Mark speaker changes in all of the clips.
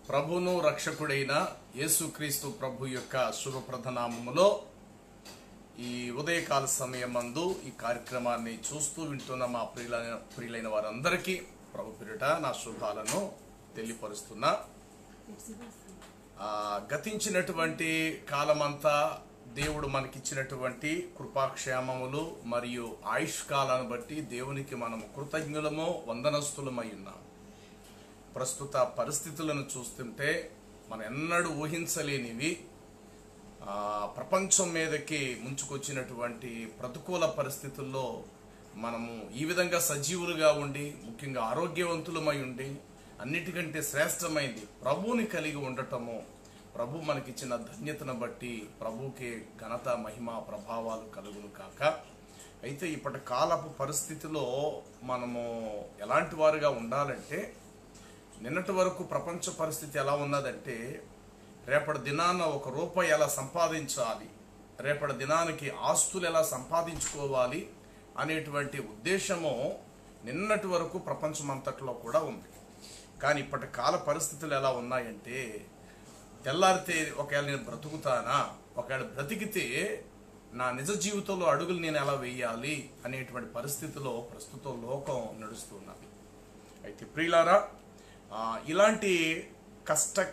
Speaker 1: ప్రభును రక్షకుడైన యేసుక్రీస్తు ప్రభు యొక్క శుభప్రద నామములో ఈ ఉదయకాల సమయమందు ఈ కార్యక్రమాన్ని చూస్తూ వింటున్న మా ప్రియులైన వారందరికీ ప్రభు పేరిట నా శుభాలను తెలియపరుస్తున్నా. గతించినటువంటి కాలమంతా దేవుడు మనకిచ్చినటువంటి కృపాక్షేమములు మరియు ఆయుష్ కాలాన్ని బట్టి దేవునికి మనము కృతజ్ఞులము వందనస్తులమై ఉన్నాం. ప్రస్తుత పరిస్థితులను చూస్తుంటే మనం ఎన్నడూ ఊహించలేనివి ప్రపంచం మీదకి ముంచుకొచ్చినటువంటి ప్రతికూల పరిస్థితుల్లో మనము ఈ విధంగా సజీవులుగా ఉండి ముఖ్యంగా ఆరోగ్యవంతులమై ఉండి అన్నిటికంటే శ్రేష్టమైంది ప్రభువుని కలిగి ఉండటము. ప్రభు మనకిచ్చిన ధన్యతను బట్టి ప్రభువుకే ఘనత మహిమ ప్రభావాలు కలుగును కాక. అయితే ఇప్పటి కాలపు పరిస్థితిలో మనము ఎలాంటి వారుగా ఉండాలంటే, నిన్నటి వరకు ప్రపంచ పరిస్థితి ఎలా ఉన్నదంటే, రేపటి దినాన ₹1 ఎలా సంపాదించాలి, రేపటి దినానికి ఆస్తులు ఎలా సంపాదించుకోవాలి అనేటువంటి ఉద్దేశము నిన్నటి వరకు ప్రపంచమంతట్లో కూడా ఉంది. కానీ ఇప్పటి కాల పరిస్థితులు ఎలా ఉన్నాయంటే, తెల్లారితే ఒకవేళ నేను బ్రతుకుతానా, ఒకవేళ బ్రతికితే నా నిజ జీవితంలో అడుగులు నేను ఎలా వేయాలి అనేటువంటి పరిస్థితిలో ప్రస్తుతం లోకం నడుస్తున్నది. అయితే ప్రియులారా, ఇలాంటి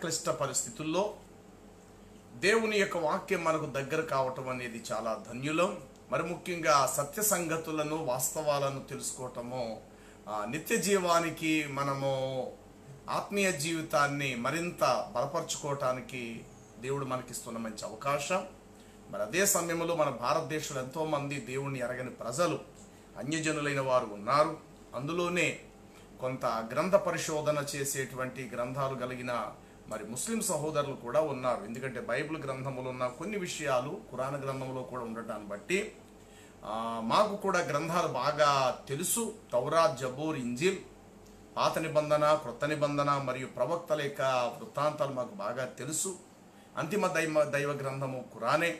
Speaker 1: క్లిష్ట పరిస్థితుల్లో దేవుని యొక్క వాక్యం మనకు దగ్గర కావటం అనేది చాలా ధన్యులం. మరి ముఖ్యంగా సత్య సంగతులను వాస్తవాలను తెలుసుకోవటము నిత్య జీవానికి మనము ఆత్మీయ జీవితాన్ని మరింత బలపరుచుకోవటానికి దేవుడు మనకిస్తున్న మంచి అవకాశం. మరి అదే సమయంలో మన భారతదేశంలో ఎంతో మంది దేవుణ్ణి ఎరగని ప్రజలు, అన్యజనులైన వారు ఉన్నారు. అందులోనే కొంత గ్రంథ పరిశోధన చేసేటువంటి గ్రంథాలు కలిగిన మరి ముస్లిం సహోదరులు కూడా ఉన్నారు. ఎందుకంటే బైబిల్ గ్రంథములో ఉన్న కొన్ని విషయాలు ఖురాన్ గ్రంథంలో కూడా ఉండటాన్ని బట్టి మాకు కూడా గ్రంథాలు బాగా తెలుసు. తౌరాత్, జబూర్, ఇంజిల్, పాత నిబంధన, క్రొత్త నిబంధన మరియు ప్రవక్తల యొక్క వృత్తాంతాలు మాకు బాగా తెలుసు. అంతిమ దైవ గ్రంథము ఖురానే.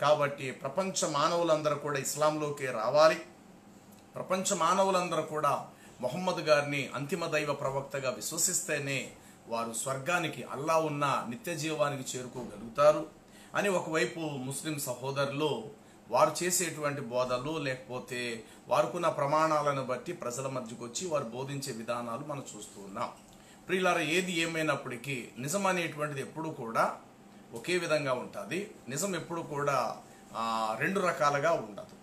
Speaker 1: కాబట్టి ప్రపంచ మానవులందరూ కూడా ఇస్లాంలోకి రావాలి. ప్రపంచ మానవులందరూ కూడా మొహమ్మద్ గారిని అంతిమ దైవ ప్రవక్తగా విశ్వసిస్తేనే వారు స్వర్గానికి, అల్లా ఉన్న నిత్య జీవానికి చేరుకోగలుగుతారు అని ఒకవైపు ముస్లిం సహోదరులు వారు చేసేటువంటి బోధలు లేకపోతే వారుకున్న ప్రమాణాలను బట్టి ప్రజల మధ్యకు వచ్చి వారు బోధించే విధానాలు మనం చూస్తూ ఉన్నాం. ప్రియులారా, ఏది ఏమైనప్పటికీ నిజం అనేటువంటిది ఎప్పుడు కూడా ఒకే విధంగా ఉంటుంది. నిజం ఎప్పుడు కూడా రెండు రకాలుగా ఉండదు.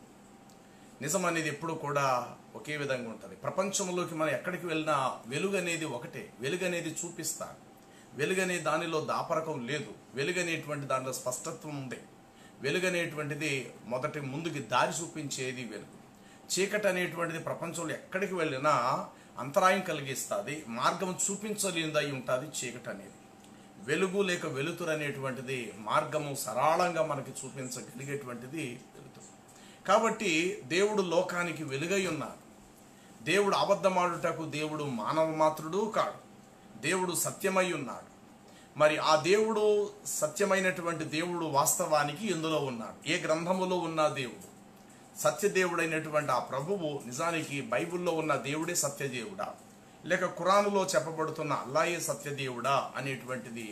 Speaker 1: నిజం అనేది ఎప్పుడు కూడా ఒకే విధంగా ఉంటుంది. ప్రపంచంలోకి మనం ఎక్కడికి వెళ్ళినా వెలుగు అనేది ఒకటే. వెలుగు అనేది చూపిస్తారు. వెలుగు అనే దానిలో దాపరకం లేదు. వెలుగు అనేటువంటి దానిలో స్పష్టత్వం ఉంది. వెలుగు అనేటువంటిది ముందుకి దారి చూపించేది వెలుగు. చీకటి అనేటువంటిది ప్రపంచంలో ఎక్కడికి వెళ్ళినా అంతరాయం కలిగిస్తుంది, మార్గం చూపించలేనిదై ఉంటుంది చీకటి అనేది. వెలుగు లేక వెలుతురు అనేటువంటిది మార్గము సరళంగా మనకి చూపించగలిగేటువంటిది వెలుతురు. కాబట్టి దేవుడు లోకానికి వెలుగై ఉన్నారు. దేవుడు అబద్ధమాడుటకు దేవుడు మానవ మాత్రుడు కాడు. దేవుడు సత్యమై ఉన్నాడు. మరి ఆ దేవుడు సత్యమైనటువంటి దేవుడు వాస్తవానికి ఎందులో ఉన్నాడు? ఏ గ్రంథములో ఉన్న దేవుడు? సత్యదేవుడైనటువంటి ఆ ప్రభువు నిజానికి బైబిల్లో ఉన్న దేవుడే సత్యదేవుడా, లేక ఖురానులో చెప్పబడుతున్న అల్లాయే సత్యదేవుడా అనేటువంటిది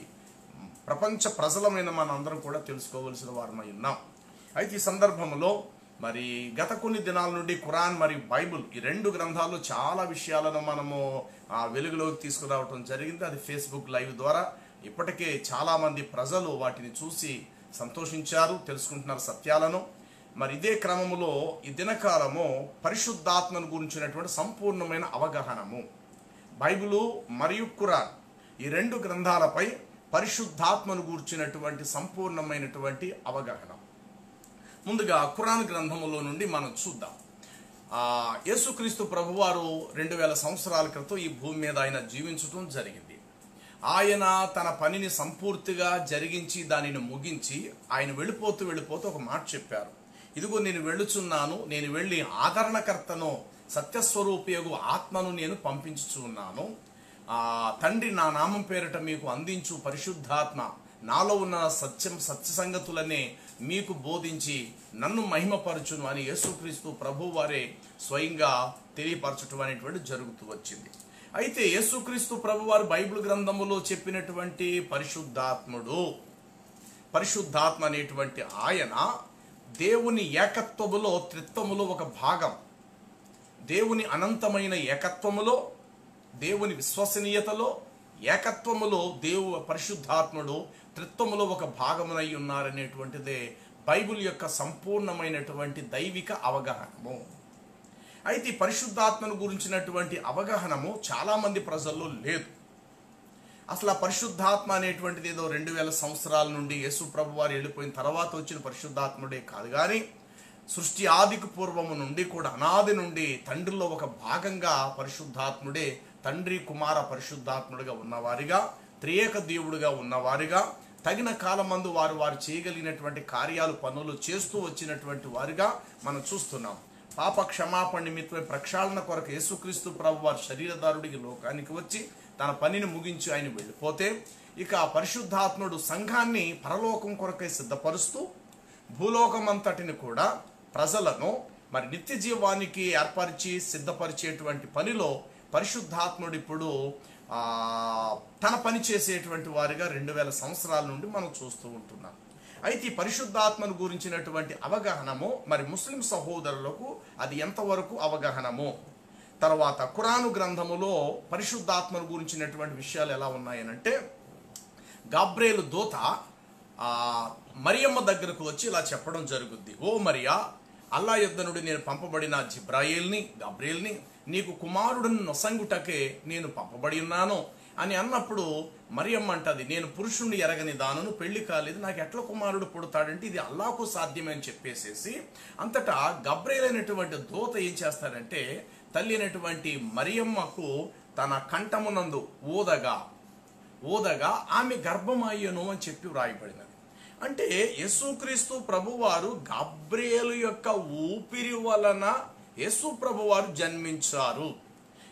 Speaker 1: ప్రపంచ ప్రజలమైన మనందరం కూడా తెలుసుకోవలసిన వారమై ఉన్నాం. అయితే ఈ సందర్భంలో మరి గత కొన్ని దినాల నుండి ఖురాన్ మరియు బైబిల్ ఈ రెండు గ్రంథాలు చాలా విషయాలను మనము వెలుగులోకి తీసుకురావటం జరిగింది. అది ఫేస్బుక్ లైవ్ ద్వారా ఇప్పటికే చాలా మంది ప్రజలు వాటిని చూసి సంతోషించారు, తెలుసుకుంటున్నారు సత్యాలను. మరి ఇదే క్రమంలో ఈ దినకాలము పరిశుద్ధాత్మను గురించినటువంటి సంపూర్ణమైన అవగాహనము, బైబిలు మరియు ఖురాన్ ఈ రెండు గ్రంథాలపై పరిశుద్ధాత్మను గురించినటువంటి సంపూర్ణమైనటువంటి అవగాహన. ముందుగా ఖురాన్ గ్రంథములో నుండి మనం చూద్దాం. యేసుక్రీస్తు ప్రభువారు 2000 సంవత్సరాల క్రితం ఈ భూమి మీద ఆయన జీవించడం జరిగింది. ఆయన తన పనిని సంపూర్తిగా జరిగించి దానిని ముగించి ఆయన వెళ్ళిపోతూ ఒక మాట చెప్పారు. ఇదిగో నేను వెళ్ళుచున్నాను, నేను వెళ్ళి ఆదరణకర్తను, సత్యస్వరూపియగు ఆత్మను నేను పంపించుచున్నాను. తండ్రి నా నామం పేరిట మీకు అందించు పరిశుద్ధాత్మ నాలో ఉన్న సత్య సంగతులనే మీకు బోధించి నన్ను మహిమపరచును అని యేసుక్రీస్తు ప్రభు వారే స్వయంగా తెలియపరచడం అనేటువంటి జరుగుతూ వచ్చింది. అయితే యేసుక్రీస్తు ప్రభువారు బైబిల్ గ్రంథములో చెప్పినటువంటి పరిశుద్ధాత్మ అనేటువంటి ఆయన దేవుని ఏకత్వములో త్రిత్వములో ఒక భాగం. దేవుని అనంతమైన ఏకత్వములో, దేవుని విశ్వసనీయతలో, ఏకత్వములో పరిశుద్ధాత్ముడు త్రిత్వములో ఒక భాగమునై ఉన్నారనేటువంటిదే బైబిల్ యొక్క సంపూర్ణమైనటువంటి దైవిక అవగాహనము. అయితే ఈ పరిశుద్ధాత్మను గురించినటువంటి అవగాహనము చాలా మంది ప్రజల్లో లేదు. అసలు ఆ పరిశుద్ధాత్మ అనేటువంటిది ఏదో 2000 సంవత్సరాల నుండి యేసు ప్రభు వారు వెళ్ళిపోయిన తర్వాత వచ్చిన పరిశుద్ధాత్ముడే కాదు, కానీ సృష్టి ఆదికి పూర్వము నుండి కూడా, అనాది నుండి తండ్రిలో ఒక భాగంగా పరిశుద్ధాత్ముడే తండ్రి కుమార పరిశుద్ధాత్ముడిగా ఉన్నవారిగా, త్రియేక దేవుడుగా ఉన్నవారిగా, తగిన కాలమందు వారు చేయగలిగినటువంటి కార్యాలు పనులు చేస్తూ వచ్చినటువంటి వారిగా మనం చూస్తున్నాం. పాప క్షమాపణ నిమిత్తమై ప్రక్షాళన కొరకు యేసుక్రీస్తు ప్రభు వారు శరీరధారుడికి లోకానికి వచ్చి తన పనిని ముగించి ఆయన వెళ్ళిపోతే, ఇక పరిశుద్ధాత్ముడు సంఘాన్ని పరలోకం కొరకై సిద్ధపరుస్తూ భూలోకమంతటిని కూడా ప్రజలను మరి నిత్య జీవానికి ఏర్పరిచి సిద్ధపరిచేటువంటి పనిలో పరిశుద్ధాత్ముడు ఇప్పుడు తన పని చేసేటువంటి వారిగా 2000 సంవత్సరాల నుండి మనం చూస్తూ ఉంటున్నాం. అయితే ఈ పరిశుద్ధాత్మను గురించినటువంటి అవగాహనము మరి ముస్లిం సహోదరులకు అది ఎంతవరకు అవగాహనము, తర్వాత ఖురాను గ్రంథములో పరిశుద్ధాత్మను గురించినటువంటి విషయాలు ఎలా ఉన్నాయనంటే, గాబ్రియేలు దూత మరియమ్మ దగ్గరకు వచ్చి ఇలా చెప్పడం జరుగుద్ది. ఓ మరియా, అల్లా యొద్ద నుండి నేను పంపబడిన గాబ్రియేల్ని నీకు కుమారుడిని నొసంగుటకే నేను పంపబడి ఉన్నాను అని అన్నప్పుడు మరియమ్మ అంటది, నేను పురుషుణ్ణి ఎరగని దానను, పెళ్లి కాలేదు, నాకు ఎట్లా కుమారుడు పుడతాడంటే ఇది అల్లాహకు సాధ్యమే అని చెప్పేసేసి అంతటా గాబ్రియేల్ అయినటువంటి దూత ఏం చేస్తాడంటే తల్లి అయినటువంటి మరియమ్మకు తన కంఠమునందు ఊదగా ఆమె గర్భమయ్యను అని చెప్పి వ్రాయబడినది. అంటే యేసుక్రీస్తు ప్రభువారు గాబ్రియేలు యొక్క ఊపిరి వలన యేసు ప్రభువారు జన్మించారు.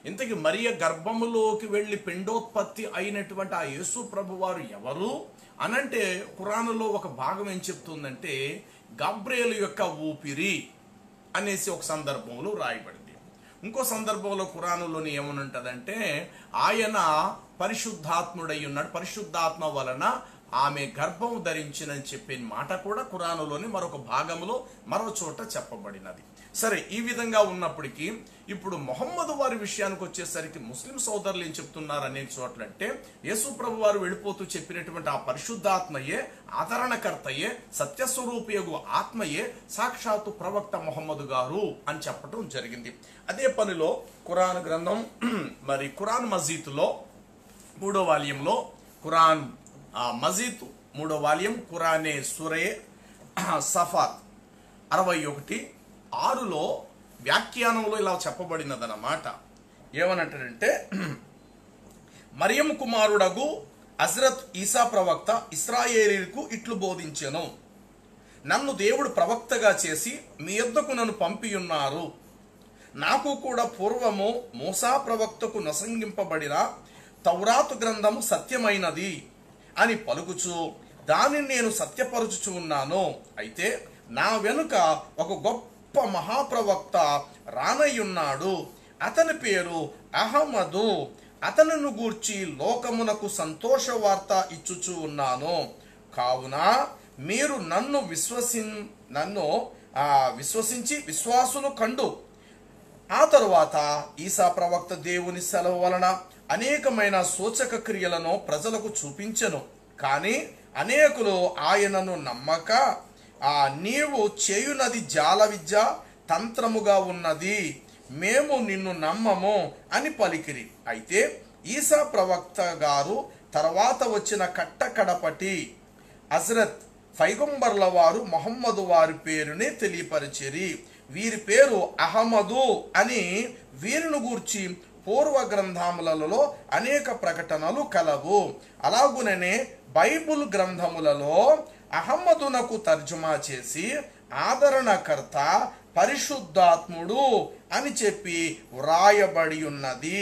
Speaker 1: ఇంతకీ మరియ గర్భములోకి వెళ్ళి పిండోత్పత్తి అయినటువంటి ఆ యేసు ప్రభువారు ఎవరు అనంటే, ఖురానులో ఒక భాగం ఏం చెప్తుందంటే గాబ్రియేలు యొక్క ఊపిరి అనేసి ఒక సందర్భంలో రాయబడింది. ఇంకో సందర్భంలో ఖురానులోని ఏమనుంటదంటే ఆయన పరిశుద్ధాత్ముడై ఉన్నాడు, పరిశుద్ధాత్మ వలన ఆమె గర్భం ధరించినని చెప్పిన మాట కూడా ఖురానులోని మరొక భాగంలో మరో చోట చెప్పబడినది. సరే, ఈ విధంగా ఉన్నప్పటికీ ఇప్పుడు మొహమ్మద్ వారి విషయానికి వచ్చేసరికి ముస్లిం సోదరులు ఏం చెప్తున్నారు అనేక చోట్లంటే, యేసు ప్రభు వారు వెళ్ళిపోతూ చెప్పినటువంటి ఆ పరిశుద్ధాత్మయే, ఆదరణకర్తయే, సత్యస్వరూపియగు ఆత్మయే సాక్షాత్తు ప్రవక్త మొహమ్మద్ గారు అని చెప్పడం జరిగింది. అదే పనిలో ఖురాన్ గ్రంథం మరి ఖురాన్ మజీద్లో 3వ వాల్యంలో ఖురాన్ మజీద్ 3వ వాల్యం ఖురానే సూరే సఫాత్ 61:6లో వ్యాఖ్యానంలో ఇలా చెప్పబడినదన్నమాట. ఏమనంటారంటే, మరియం కుమారుడగు హజ్రత్ ఈసా ప్రవక్త ఇశ్రాయేలీలకు ఇట్లు బోధించెను, నన్ను దేవుడు ప్రవక్తగా చేసి మీ యొద్దకు నన్ను పంపియున్నారు. నాకు కూడా పూర్వము మూసా ప్రవక్తకు నొసంగింపబడిన తౌరాతు గ్రంథము సత్యమైనది అని పలుకుచు దానిని నేను సత్యపరచుచు ఉన్నాను. అయితే నా వెనుక ఒక గొప్ప మహాప్రవక్త రానయ్యున్నాడు, అతని పేరు అహమదు. అతనిని గూర్చి లోకమునకు సంతోష వార్త ఇచ్చుచూ ఉన్నాను. కావున మీరు నన్ను విశ్వసించి విశ్వాసులు కండు. ఆ తరువాత ఈసా ప్రవక్త దేవుని సెలవు వలన అనేకమైన సూచక క్రియలను ప్రజలకు చూపించెను. కానీ అనేకులు ఆయనను నమ్మక, నీవు చేయునది జాల విద్య తంత్రముగా ఉన్నది, మేము నిన్ను నమ్మము అని పలికిరి. అయితే ఈసా ప్రవక్త గారు తర్వాత వచ్చిన కట్టకడపటి హజ్రత్ పైగంబర్ల వారు మొహమ్మదు వారి పేరుని తెలియపరిచిరి. వీరి పేరు అహమదు అని వీరిని గూర్చి పూర్వ గ్రంథములలో అనేక ప్రకటనలు కలవు. అలాగుననే బైబుల్ గ్రంథములలో అహమ్మదునకు తర్జుమా చేసి ఆదరణకర్త, పరిశుద్ధాత్ముడు అని చెప్పి వ్రాయబడి ఉన్నది.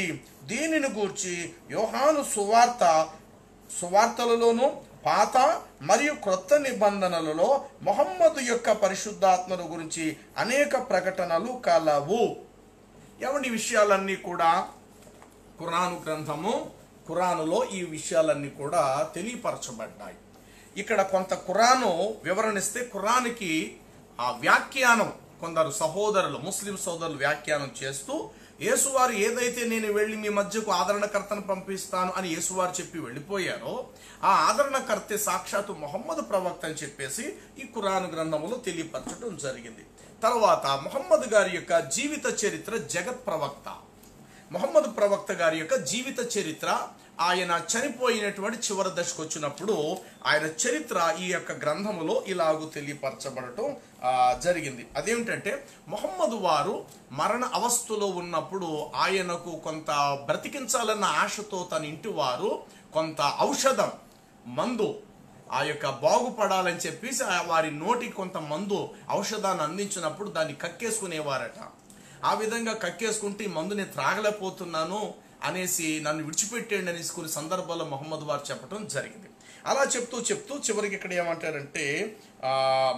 Speaker 1: దీనిని గూర్చి యోహాను సువార్తలలోను పాత మరియు క్రొత్త నిబంధనలలో మొహమ్మదు యొక్క పరిశుద్ధాత్మను గురించి అనేక ప్రకటనలు కలవు. ఏమండి విషయాలన్నీ కూడా ఖురాను గ్రంథము, ఖురానులో ఈ విషయాలన్నీ కూడా తెలియపరచబడ్డాయి. ఇక్కడ కొంత ఖురాను వివరణిస్తే ఖురానికి ఆ వ్యాఖ్యానం కొందరు సహోదరులు, ముస్లిం సోదరులు వ్యాఖ్యానం చేస్తూ యేసువారు ఏదైతే నేను వెళ్ళి మీ మధ్యకు ఆదరణకర్తను పంపిస్తాను అని యేసువారు చెప్పి వెళ్ళిపోయారో ఆ ఆదరణకర్తే సాక్షాత్తు మొహమ్మద్ ప్రవక్త అని చెప్పేసి ఈ ఖురాను గ్రంథములో తెలియపరచడం జరిగింది. తర్వాత మొహమ్మద్ గారి యొక్క జీవిత చరిత్ర, జగత్ ప్రవక్త మొహమ్మద్ ప్రవక్త గారి యొక్క జీవిత చరిత్ర, ఆయన చనిపోయినటువంటి చివరి దశకు వచ్చినప్పుడు ఆయన చరిత్ర ఈ యొక్క గ్రంథములో ఇలాగూ తెలియపరచబడటం జరిగింది. అదేమిటంటే మొహమ్మద్ వారు మరణ అవస్థలో ఉన్నప్పుడు ఆయనకు కొంత బ్రతికించాలన్న ఆశతో తన ఇంటి వారు కొంత ఔషధం, మందు ఆ యొక్క బాగుపడాలని చెప్పేసి వారి నోటికి కొంత మందు ఔషధాన్ని అందించినప్పుడు దాన్ని కక్కేసుకునేవారట. ఆ విధంగా కక్కేసుకుంటే ఈ మందు నేను త్రాగలేకపోతున్నాను అనేసి నన్ను విడిచిపెట్టేయండి అనేసి కొన్ని సందర్భాల్లో మొహమ్మద్ వారు చెప్పడం జరిగింది. అలా చెప్తూ చివరికి ఇక్కడ ఏమంటారంటే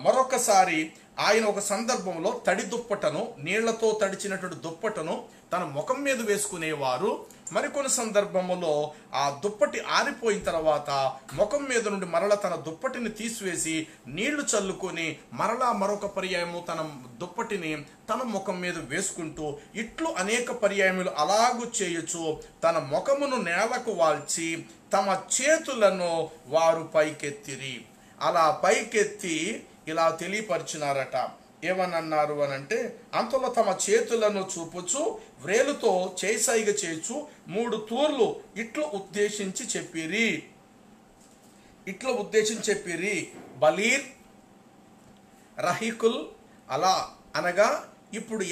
Speaker 1: మరొకసారి ఆయన ఒక సందర్భంలో తడి దుప్పటను, నీళ్లతో తడిచినటువంటి దుప్పటను తన ముఖం మీద వేసుకునేవారు. మరికొన్ని సందర్భంలో ఆ దుప్పటి ఆరిపోయిన తర్వాత ముఖం మీద నుండి మరల తన దుప్పటిని తీసివేసి నీళ్లు చల్లుకొని మరలా మరొక పర్యాయము తన దుప్పటిని తన ముఖం మీద వేసుకుంటూ ఇట్లు అనేక పర్యాయములు అలాగూ చేయొచ్చు తన ముఖమును నేలకు వాల్చి తమ చేతులను వారు పైకెత్తిరి. అలా పైకెత్తి ఇలా తెలియపరిచినారట. ఏమన్నారు అనంటే, అంతలో తమ చేతులను చూపుచు వ్రేలుతో చేసైగ చేయొచ్చు 3 తూర్లు ఇట్లు ఉద్దేశించి చెప్పిరి. బలీర్, రహీకుల్, అలా అనగా ఇప్పుడు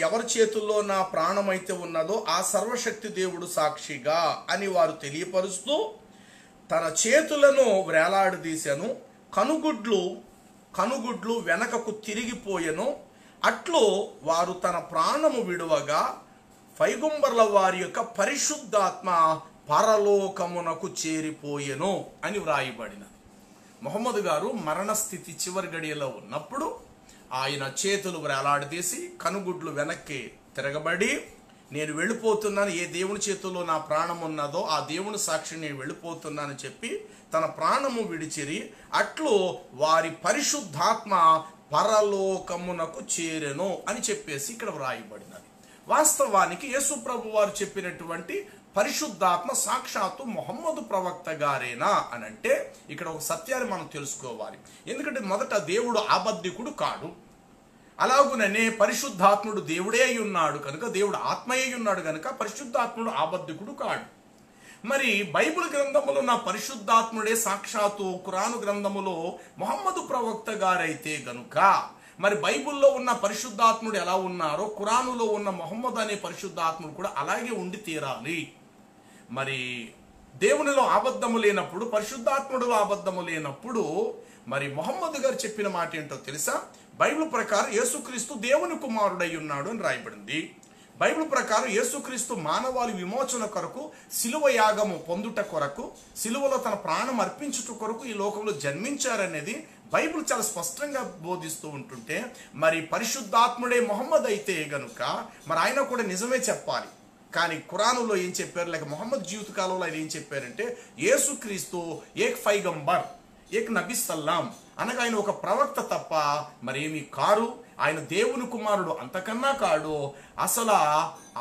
Speaker 1: ఎవరి చేతుల్లో నా ప్రాణమైతే ఉన్నదో ఆ సర్వశక్తి దేవుడు సాక్షిగా అని వారు తెలియపరుస్తూ తన చేతులను వ్రేలాడదీశాను, కనుగుడ్లు వెనకకు తిరిగిపోయెను. అట్లు వారు తన ప్రాణము విడువగా పైగంబర్ల వారి యొక్క పరిశుద్ధాత్మ పరలోకమునకు చేరిపోయెను అని వ్రాయబడినది. మొహమ్మద్ గారు మరణస్థితి చివరి గడియలో ఉన్నప్పుడు ఆయన చేతులు వ్రేలాడదీసి కనుగుడ్లు వెనక్కి తిరగబడి నేను వెళ్ళిపోతున్నాను, ఏ దేవుని చేతుల్లో నా ప్రాణం ఉన్నదో ఆ దేవుని సాక్షి నేను వెళ్ళిపోతున్నానని చెప్పి తన ప్రాణము విడిచిరి. అట్లు వారి పరిశుద్ధాత్మ పరలోకమునకు చేరెను అని చెప్పేసి ఇక్కడ వ్రాయబడినది. వాస్తవానికి యేసు ప్రభు వారు చెప్పినటువంటి పరిశుద్ధాత్మ సాక్షాత్తు మొహమ్మద్ ప్రవక్త గారేనా అని అంటే ఇక్కడ ఒక సత్యాన్ని మనం తెలుసుకోవాలి. ఎందుకంటే మొదట దేవుడు అబద్ధికుడు కాడు, అలాగుననే పరిశుద్ధాత్ముడు దేవుడే అయి ఉన్నాడు కనుక, దేవుడు ఆత్మయ్య ఉన్నాడు కనుక పరిశుద్ధాత్ముడు అబద్ధికుడు కాడు. మరి బైబిల్ గ్రంథములో ఉన్న పరిశుద్ధాత్ముడే సాక్షాత్తు ఖురాను గ్రంథములో మొహమ్మద్ ప్రవక్త గారైతే గనుక మరి బైబిల్లో ఉన్న పరిశుద్ధాత్ముడు ఎలా ఉన్నారో ఖురానులో ఉన్న మొహమ్మద్ అనే పరిశుద్ధాత్ముడు కూడా అలాగే ఉండి తీరాలి. మరి దేవునిలో అబద్ధము లేనప్పుడు, పరిశుద్ధాత్ముడిలో అబద్ధము లేనప్పుడు మరి మొహమ్మద్ గారు చెప్పిన మాట ఏంటో తెలుసా? బైబిల్ ప్రకారం యేసుక్రీస్తు దేవుని కుమారుడై ఉన్నాడు అని రాయబడింది. బైబిల్ ప్రకారం యేసుక్రీస్తు మానవాళి విమోచన కొరకు, సిలువ యాగము పొందుట కొరకు, సిలువలో తన ప్రాణం అర్పించుట కొరకు ఈ లోకంలో జన్మించారనేది బైబిల్ చాలా స్పష్టంగా బోధిస్తూ ఉంటుంటే మరి పరిశుద్ధాత్ముడే మొహమ్మద్ అయితే గనుక మరి ఆయన కూడా నిజమే చెప్పాలి. కానీ ఖురానులో ఏం చెప్పారు, లేక మొహమ్మద్ జీవిత కాలంలో ఆయన ఏం చెప్పారంటే యేసుక్రీస్తు ఏక్ పైగంబర్, ఏక్ నబీ సల్లాం అనగా ఆయన ఒక ప్రవక్త తప్ప మరేమీ కారు, ఆయన దేవుని కుమారుడు అంతకన్నా కాడు. అసలు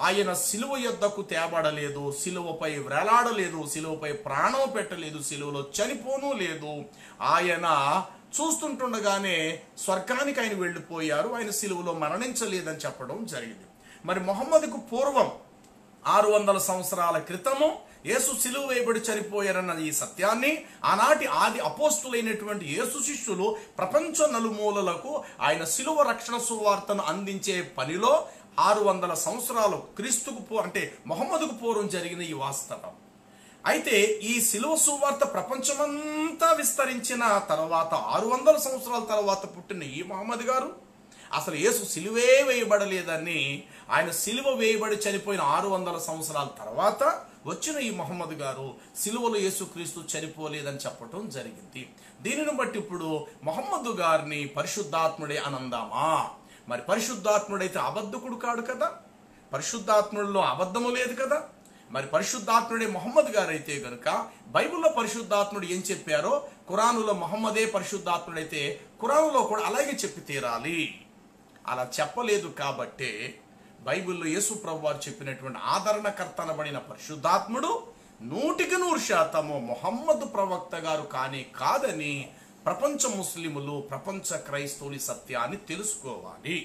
Speaker 1: ఆయన సిలువ యొద్దకు తేబడలేదు, సిలువపై వ్రేలాడలేదు, సిలువపై ప్రాణం పెట్టలేదు, సిలువలో చనిపోను లేదు. ఆయన చూస్తుంటుండగానే స్వర్గానికి ఆయన వెళ్ళిపోయారు, ఆయన సిలువలో మరణించలేదని చెప్పడం జరిగింది. మరి మొహమ్మద్కు పూర్వం 600 సంవత్సరాల క్రితము యేసు సిలువ వేయబడి చనిపోయారన్న ఈ సత్యాన్ని ఆనాటి ఆది అపోస్తులైనటువంటి యేసు శిష్యులు ప్రపంచ నలుమూలలకు ఆయన సిలువ రక్షణ సువార్తను అందించే పనిలో 600 సంవత్సరాలు క్రీస్తుకు అంటే మొహమ్మద్కు పూర్వం జరిగిన ఈ వాస్తవం. అయితే ఈ సిలువ సువార్త ప్రపంచమంతా విస్తరించిన తర్వాత 600 సంవత్సరాల తర్వాత పుట్టిన ఈ మొహమ్మద్ గారు అసలు యేసు సిలువే వేయబడలేదని, ఆయన సిలువ వేయబడి చనిపోయిన 600 సంవత్సరాల తర్వాత వచ్చిన ఈ మొహమ్మద్ గారు సిలువలో యేసుక్రీస్తు చనిపోలేదని చెప్పటం జరిగింది. దీనిని బట్టి ఇప్పుడు మొహమ్మద్ గారిని పరిశుద్ధాత్ముడే అనందామా? మరి పరిశుద్ధాత్ముడైతే అబద్ధకుడు కాడు కదా, పరిశుద్ధాత్ముడిలో అబద్ధము లేదు కదా. మరి పరిశుద్ధాత్ముడే మొహమ్మద్ గారు అయితే గనుక బైబిల్లో పరిశుద్ధాత్ముడు ఏం చెప్పారో ఖురానులో మొహమ్మదే పరిశుద్ధాత్ముడైతే ఖురానులో కూడా అలాగే చెప్పి తీరాలి. అలా చెప్పలేదు కాబట్టే బైబిల్లో యేసు ప్రభు వారు చెప్పినటువంటి ఆదరణకర్త అనబడిన పరిశుద్ధాత్ముడు 100% మొహమ్మద్ ప్రవక్త గారు కానీ కాదని ప్రపంచ ముస్లిములు, ప్రపంచ క్రైస్తవుని సత్యాన్ని తెలుసుకోవాలి.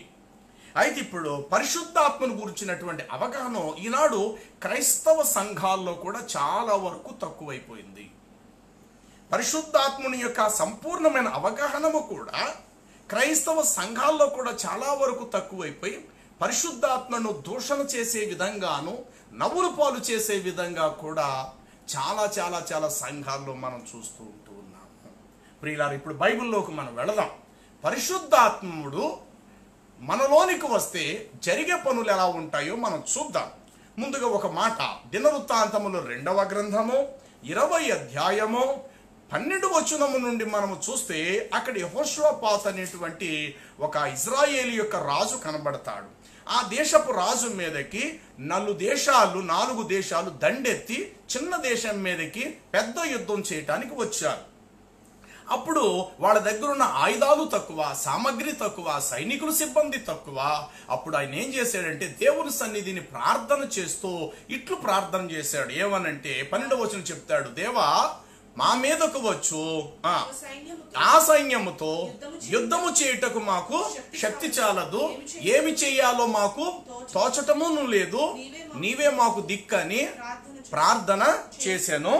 Speaker 1: అయితే ఇప్పుడు పరిశుద్ధాత్మను గురించినటువంటి అవగాహన ఈనాడు క్రైస్తవ సంఘాల్లో కూడా చాలా వరకు తక్కువైపోయింది. పరిశుద్ధాత్ముని యొక్క సంపూర్ణమైన అవగాహనము కూడా క్రైస్తవ సంఘాల్లో కూడా చాలా వరకు తక్కువైపోయి పరిశుద్ధాత్మను దూషణ చేసే విధంగాను, నవ్వులు పాలు చేసే విధంగా కూడా చాలా చాలా చాలా సంఘాల్లో మనం చూస్తూ ఉంటూ ఉన్నాము. ప్రియులారా, ఇప్పుడు బైబిల్లోకి మనం వెళదాం. పరిశుద్ధాత్ముడు మనలోనికి వస్తే జరిగే పనులు ఎలా ఉంటాయో మనం చూద్దాం. ముందుగా ఒక మాట, దినవృత్తాంతములు 2వ గ్రంథము 20వ అధ్యాయము 12వ వచనము నుండి మనము చూస్తే అక్కడ యెహోషువపాతు అనేటువంటి ఒక ఇజ్రాయేలు యొక్క రాజు కనబడతాడు. ఆ దేశపు రాజు మీదకి 4 దేశాలు దండెత్తి చిన్న దేశం మీదకి పెద్ద యుద్ధం చేయటానికి వచ్చారు. అప్పుడు వాళ్ళ దగ్గర ఉన్న ఆయుధాలు తక్కువ, సామగ్రి తక్కువ, సైనికుల సిబ్బంది తక్కువ. అప్పుడు ఆయన ఏం చేశాడంటే దేవుని సన్నిధిని ప్రార్థన చేస్తూ ఇట్లు ప్రార్థన చేశాడు. ఏమనంటే 12వ వచనం చెప్తాడు, దేవా మా మీదకు వచ్చు, ఆ సైన్యముతో యుద్ధము చేయుటకు మాకు శక్తి చాలదు, ఏమి చెయ్యాలో మాకు తోచటము లేదు, నీవే మాకు దిక్కని ప్రార్థన చేశాను.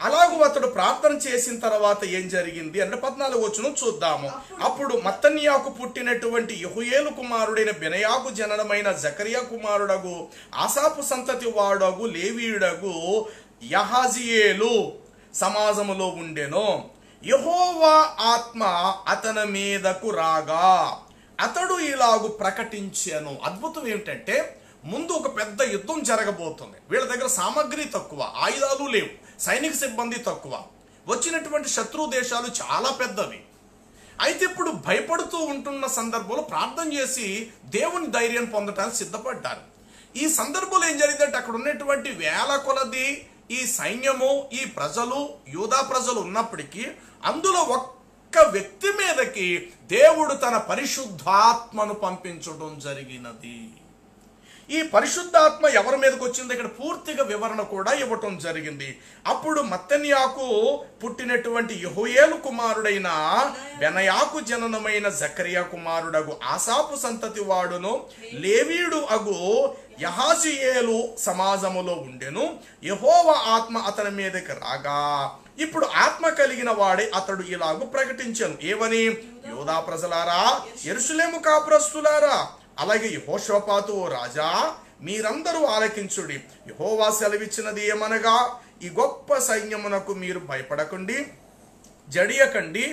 Speaker 1: అలాగూ అతడు ప్రార్థన చేసిన తర్వాత ఏం జరిగింది అంటే 14వ వచనం చూద్దాము. అప్పుడు మత్తన్యాకు పుట్టినటువంటి యెహూయేలు కుమారుడైన బెనయాకు జననమైన జకరియా కుమారుడగు ఆసాపు సంతతి వాడగు లేవీయుడగు యహాజియేలు సమాజములో ఉండెను. యెహోవా ఆత్మ అతని మీదకు రాగా అతడు ఇలాగు ప్రకటించాను. అద్భుతం ఏమిటంటే ముందు ఒక పెద్ద యుద్ధం జరగబోతుంది. వీళ్ళ దగ్గర సామగ్రి తక్కువ, ఆయుధాలు లేవు, సైనిక సిబ్బంది తక్కువ, వచ్చినటువంటి శత్రు దేశాలు చాలా పెద్దవి. అయితే ఇప్పుడు భయపడుతూ ఉంటున్న సందర్భంలో ప్రార్థన చేసి దేవుని ధైర్యం పొందటానికి సిద్ధపడ్డారు. ఈ సందర్భంలో ఏం జరిగిందంటే అక్కడ ఉన్నటువంటి వేల కొలది ఈ సైన్యము, ఈ ప్రజలు, యూదా ప్రజలు ఉన్నప్పటికీ అందులో ఒక్క వ్యక్తి మీదకి దేవుడు తన పరిశుద్ధాత్మను పంపించడం జరిగినది. ఈ పరిశుద్ధాత్మ ఎవరి మీదకి వచ్చింది ఇక్కడ పూర్తిగా వివరణ కూడా ఇవ్వటం జరిగింది. అప్పుడు మత్తన్యాకు పుట్టినటువంటి యెహూయేలు కుమారుడైన బెనయాకు జననమైన జకరియా కుమారుడగు ఆసాపు సంతతి వాడును లేవీయుడు అగు యహాజియేలు సమాజములో ఉండెను. యెహోవా ఆత్మ అతని మీదకి రాగా ఇప్పుడు ఆత్మ కలిగిన వాడే అతడు ఇలాగూ ప్రకటించాను. ఏమని? యూదా ప్రజలారా, యెరూషలేము కాపురస్తులారా, అలాగే యెహోషాపాతు ఓ రాజా, మీరందరూ ఆలకించుడి. యెహోవా సెలవిచ్చినది ఏమనగా, ఈ గొప్ప సైన్యమునకు మీరు భయపడకండి, జడియకండి.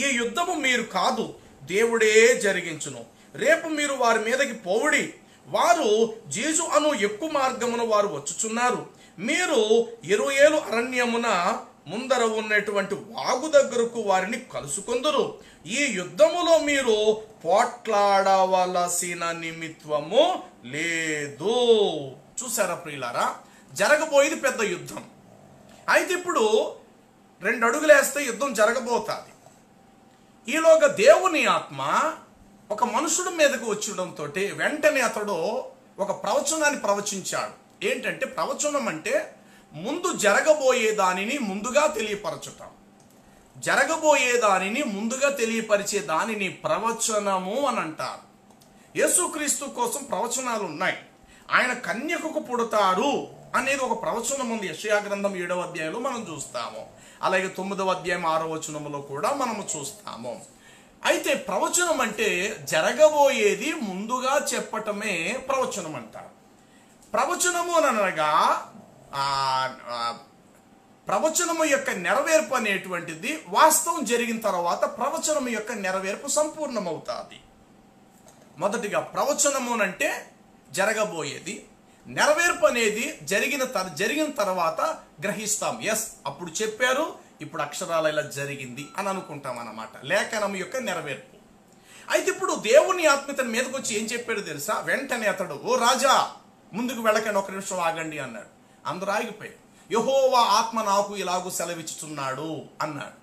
Speaker 1: ఈ యుద్ధము మీరు కాదు, దేవుడే జరిగించును. రేపు మీరు వారి మీదకి పోవుడి. వారు జీజు అను ఎక్కువ మార్గమున వారు వచ్చుచున్నారు. మీరు యెరూయేలు అరణ్యమున ముందర ఉన్నటువంటి వాగు దగ్గరకు వారిని కలుసుకొందురు. ఈ యుద్ధములో మీరు పోట్లాడవలసిన నిమిత్వము లేదు. చూసారా ప్రియులారా, జరగబోయేది పెద్ద యుద్ధం. అయితే ఇప్పుడు 2 అడుగులేస్తే యుద్ధం జరగబోతుంది. ఈలోగా దేవుని ఆత్మ ఒక మనుషుడి మీదకు వచ్చడంతో వెంటనే అతడు ఒక ప్రవచనాన్ని ప్రవచించాడు. ఏంటంటే ప్రవచనం అంటే ముందు జరగబోయే దానిని ముందుగా తెలియపరచటం, జరగబోయే దానిని ముందుగా తెలియపరిచే దానిని ప్రవచనము అని అంటారు. యేసుక్రీస్తు కోసం ప్రవచనాలు ఉన్నాయి. ఆయన కన్యకకు పుడతారు అనేది ఒక ప్రవచనం ఉంది. యెషయా గ్రంథం 7వ అధ్యాయంలో మనం చూస్తాము. అలాగే 9వ అధ్యాయం 6వ వచనంలో కూడా మనము చూస్తాము. అయితే ప్రవచనం అంటే జరగబోయేది ముందుగా చెప్పటమే ప్రవచనం అంటారు. ప్రవచనము అనగా ప్రవచనము యొక్క నెరవేర్పు అనేటువంటిది వాస్తవం జరిగిన తర్వాత ప్రవచనము యొక్క నెరవేర్పు సంపూర్ణమవుతుంది. మొదటిగా ప్రవచనము అంటే జరగబోయేది, నెరవేర్పు అనేది జరిగిన తర్వాత గ్రహిస్తాం. ఎస్, అప్పుడు చెప్పారు, ఇప్పుడు అక్షరాల ఇలా జరిగింది అని అనుకుంటాం అన్నమాట. లేఖనం యొక్క నెరవేర్పు. అయితే ఇప్పుడు దేవుని ఆత్మీయతను మీదకి వచ్చి ఏం చెప్పాడు తెలుసా? వెంటనే అతడు, ఓ రాజా, ముందుకు వెళ్ళకండి, 1 నిమిషం ఆగండి అన్నాడు. అందరూ ఆగిపోయారు. యెహోవా ఆత్మ నాకు ఇలాగూ సెలవిచ్చుచున్నాడు అన్నాడు.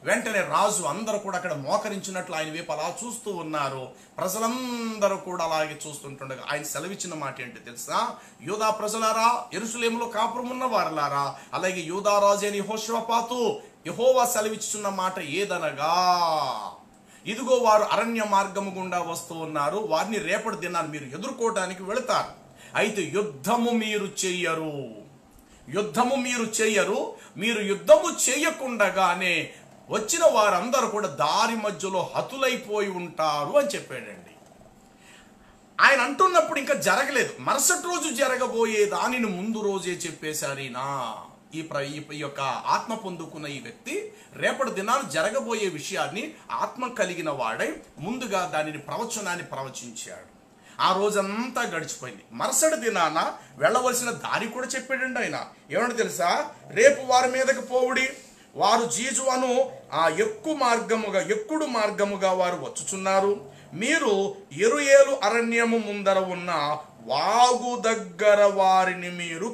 Speaker 1: వెంటనే రాజు అందరూ కూడా అక్కడ మోకరించినట్లు ఆయన వైపు అలా చూస్తూ ఉన్నారు. ప్రజలందరూ కూడా అలాగే చూస్తుంటుండగా ఆయన సెలవిచ్చిన మాట ఏంటి తెలుసా? యూదా ప్రజలారా, యెరూషలేములో కాపురం ఉన్న వారలారా, అలాగే యూదా రాజు అయిన యెహోషాపాతు, యెహోవా సెలవిచ్చుచున్న మాట ఏదనగా, ఇదిగో వారు అరణ్య మార్గము గుండా వస్తూ ఉన్నారు, వారిని రేపటి దినాన్ని మీరు ఎదుర్కోవడానికి వెళతారు. అయితే యుద్ధము మీరు చెయ్యరు, మీరు యుద్ధము చేయకుండగానే వచ్చిన వారందరూ కూడా దారి మధ్యలో హతులైపోయి ఉంటారు అని చెప్పాడండి. ఆయన అంటున్నప్పుడు ఇంకా జరగలేదు, మరుసటి రోజు జరగబోయే దానిని ముందు రోజే చెప్పేశారీనా. ఈ యొక్క ఆత్మ పొందుకున్న ఈ వ్యక్తి రేపటి దినాలు జరగబోయే విషయాన్ని ఆత్మ కలిగిన వాడై ముందుగా దానిని ప్రవచనాన్ని ప్రవచించాడు. ఆ రోజంతా గడిచిపోయింది. మరుసటి దినాన వెళ్ళవలసిన దారి కూడా చెప్పాడండి ఆయన. ఏమన్నా తెలుసా? రేపు వారి మీదకి పోవుడి, వారు జీజువను ఆ ఎక్కుడు మార్గముగా వారు వచ్చుచున్నారు. మీరు యెరూయేలు అరణ్యము ముందర ఉన్న వాగు దగ్గర వారిని మీరు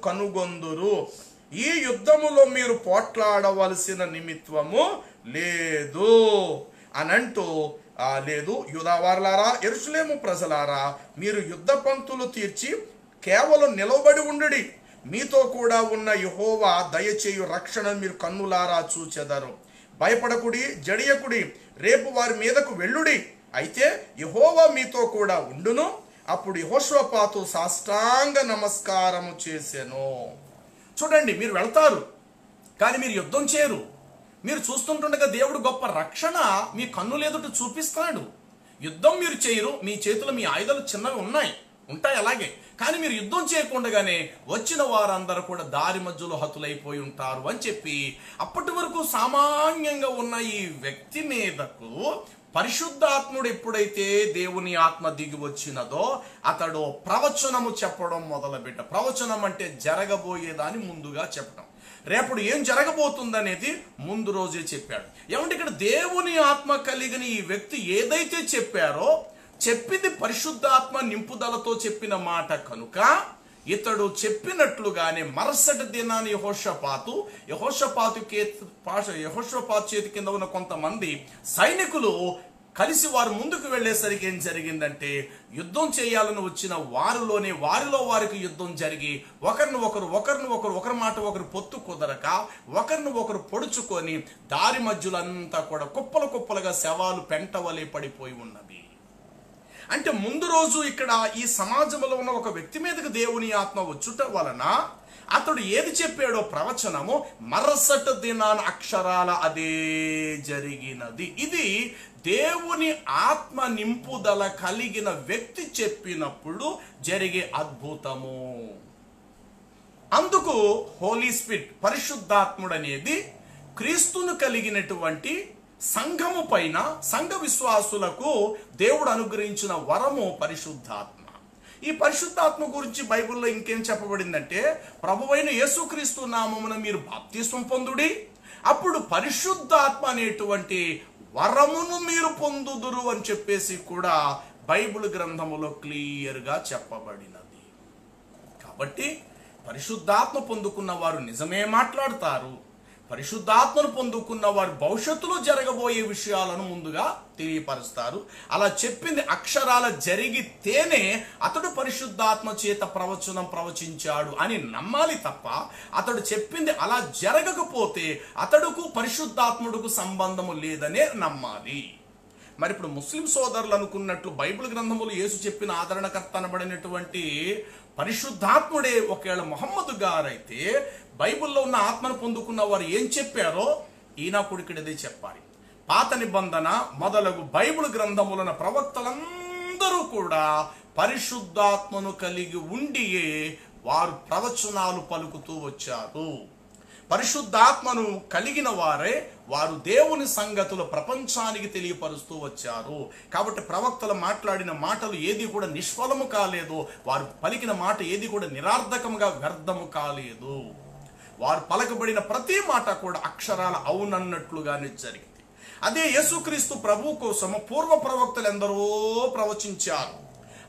Speaker 1: కనుగొందురు. ఈ యుద్ధములో మీరు పోట్లాడవలసిన నిమిత్తము లేదు అనంటూ, లేదు యూదా వారలారా, యెరూషలేము ప్రజలారా, మీరు యుద్ధ పంక్తులు తీర్చి కేవలం నిలవబడి ఉండుడి. మీతో కూడా ఉన్న యెహోవా దయచేయు రక్షణ మీరు కన్నులారా చూచెదరు. భయపడకుడి, జడియకుడి, రేపు వారి మీదకు వెళ్ళుడి. అయితే యెహోవా మీతో కూడా ఉండును. అప్పుడు యెహోషాపాతు సాష్టాంగ నమస్కారము చేసెను. చూడండి, మీరు వెళ్తారు కానీ మీరు యుద్ధం చేయరు. మీరు చూస్తుండగా దేవుడు గొప్ప రక్షణ మీ కన్నులెదుట చూపిస్తాడు. యుద్ధం మీరు చేయరు, మీ చేతిలో మీ ఆయుధాలు చిన్నవి ఉంటాయి అలాగే, కానీ మీరు యుద్ధం చేయకుండానే వచ్చిన వారందరూ కూడా దారి మధ్యలో హతులైపోయి ఉంటారు అని చెప్పి, అప్పటి వరకు సామాన్యంగా ఉన్న ఈ వ్యక్తి మీదకు పరిశుద్ధాత్ముడు ఎప్పుడైతే దేవుని ఆత్మ దిగి వచ్చినదో అతడు ప్రవచనము చెప్పడం మొదలుపెట్ట. ప్రవచనం అంటే జరగబోయేదాన్ని ముందుగా చెప్పడం, రేపటి ఏం జరగబోతుందనేది ముందు రోజే చెప్పాడు. ఏమంటే ఇక్కడ దేవుని ఆత్మ కలిగిన ఈ వ్యక్తి ఏదైతే చెప్పారో, చెప్పింది పరిశుద్ధాత్మ నింపుదలతో చెప్పిన మాట కనుక ఇతడు చెప్పినట్లుగానే మరుసటి దినాన్ని యెహోషాపాతు చేతి కింద ఉన్న కొంతమంది సైనికులు కలిసి వారు ముందుకు వెళ్లేసరికి ఏం జరిగిందంటే, యుద్ధం చేయాలని వచ్చిన వారిలో వారికి యుద్ధం జరిగి ఒకరి మాట ఒకరు పొత్తు కుదరక ఒకరిని ఒకరు పొడుచుకొని దారి మధ్యలో అంతా కూడా కుప్పలుగా శవాలు పెంటవలే పడిపోయి ఉన్నవి. అంటే ముందు రోజు ఇక్కడ ఈ సమాజంలో ఉన్న ఒక వ్యక్తి మీదకి దేవుని ఆత్మ వచ్చుట వలన అతడు ఏది చెప్పాడో ప్రవచనము మరుసటి దినాన అక్షరాల అదే జరిగినది. ఇది దేవుని ఆత్మ నింపుదల కలిగిన వ్యక్తి చెప్పినప్పుడు జరిగే అద్భుతము. అందుకు హోలీ స్పిరిట్, పరిశుద్ధాత్ముడు అనేది క్రీస్తును కలిగినటువంటి సంఘము పైన, సంఘ విశ్వాసులకు దేవుడు అనుగ్రహించిన వరము పరిశుద్ధాత్మ. ఈ పరిశుద్ధాత్మ గురించి బైబిల్లో ఇంకేం చెప్పబడిందంటే, ప్రభువైన యేసుక్రీస్తు నామమున మీరు బాప్తిస్మం పొందుడి, అప్పుడు పరిశుద్ధాత్మ అనేటువంటి వరమును మీరు పొందుదురు అని చెప్పేసి కూడా బైబిల్ గ్రంథములో క్లియర్గా చెప్పబడినది. కాబట్టి పరిశుద్ధాత్మ పొందుకున్న వారు నిజమే మాట్లాడతారు. పరిశుద్ధాత్మను పొందుకున్న వారు భవిష్యత్తులో జరగబోయే విషయాలను ముందుగా తెలియపరుస్తారు. అలా చెప్పింది అక్షరాల జరిగితేనే అతడు పరిశుద్ధాత్మ చేత ప్రవచనం ప్రవచించాడు అని నమ్మాలి తప్ప, అతడు చెప్పింది అలా జరగకపోతే అతడుకు పరిశుద్ధాత్ముడుకు సంబంధము లేదనే నమ్మాలి. మరి ఇప్పుడు ముస్లిం సోదరులు అనుకున్నట్లు బైబిల్ గ్రంథములు యేసు చెప్పిన ఆదరణకర్త అనబడినటువంటి పరిశుద్ధాత్ముడే ఒకవేళ ముహమ్మద్ గారైతే బైబిల్లో ఉన్న ఆత్మను పొందుకున్న వారు ఏం చెప్పారో ఈయన కొడుకుడిదే చెప్పాలి. పాత నిబంధన మొదలగు బైబిల్ గ్రంథములన ప్రవక్తలందరూ కూడా పరిశుద్ధాత్మను కలిగి ఉండియే వారు ప్రవచనాలు పలుకుతూ వచ్చారు. పరిశుద్ధాత్మను కలిగిన వారే వారు దేవుని సంగతులు ప్రపంచానికి తెలియపరుస్తూ వచ్చారు. కాబట్టి ప్రవక్తలు మాట్లాడిన మాటలు ఏది కూడా నిష్ఫలము కాలేదు, వారు పలికిన మాట ఏది కూడా నిరార్థకముగా వ్యర్థము కాలేదు. వారు పలకబడిన ప్రతి మాట కూడా అక్షరాల అవునన్నట్లుగానే జరిగింది. అదే యేసుక్రీస్తు ప్రభు కోసము పూర్వ ప్రవక్తలు ఎందరో ప్రవచించారు.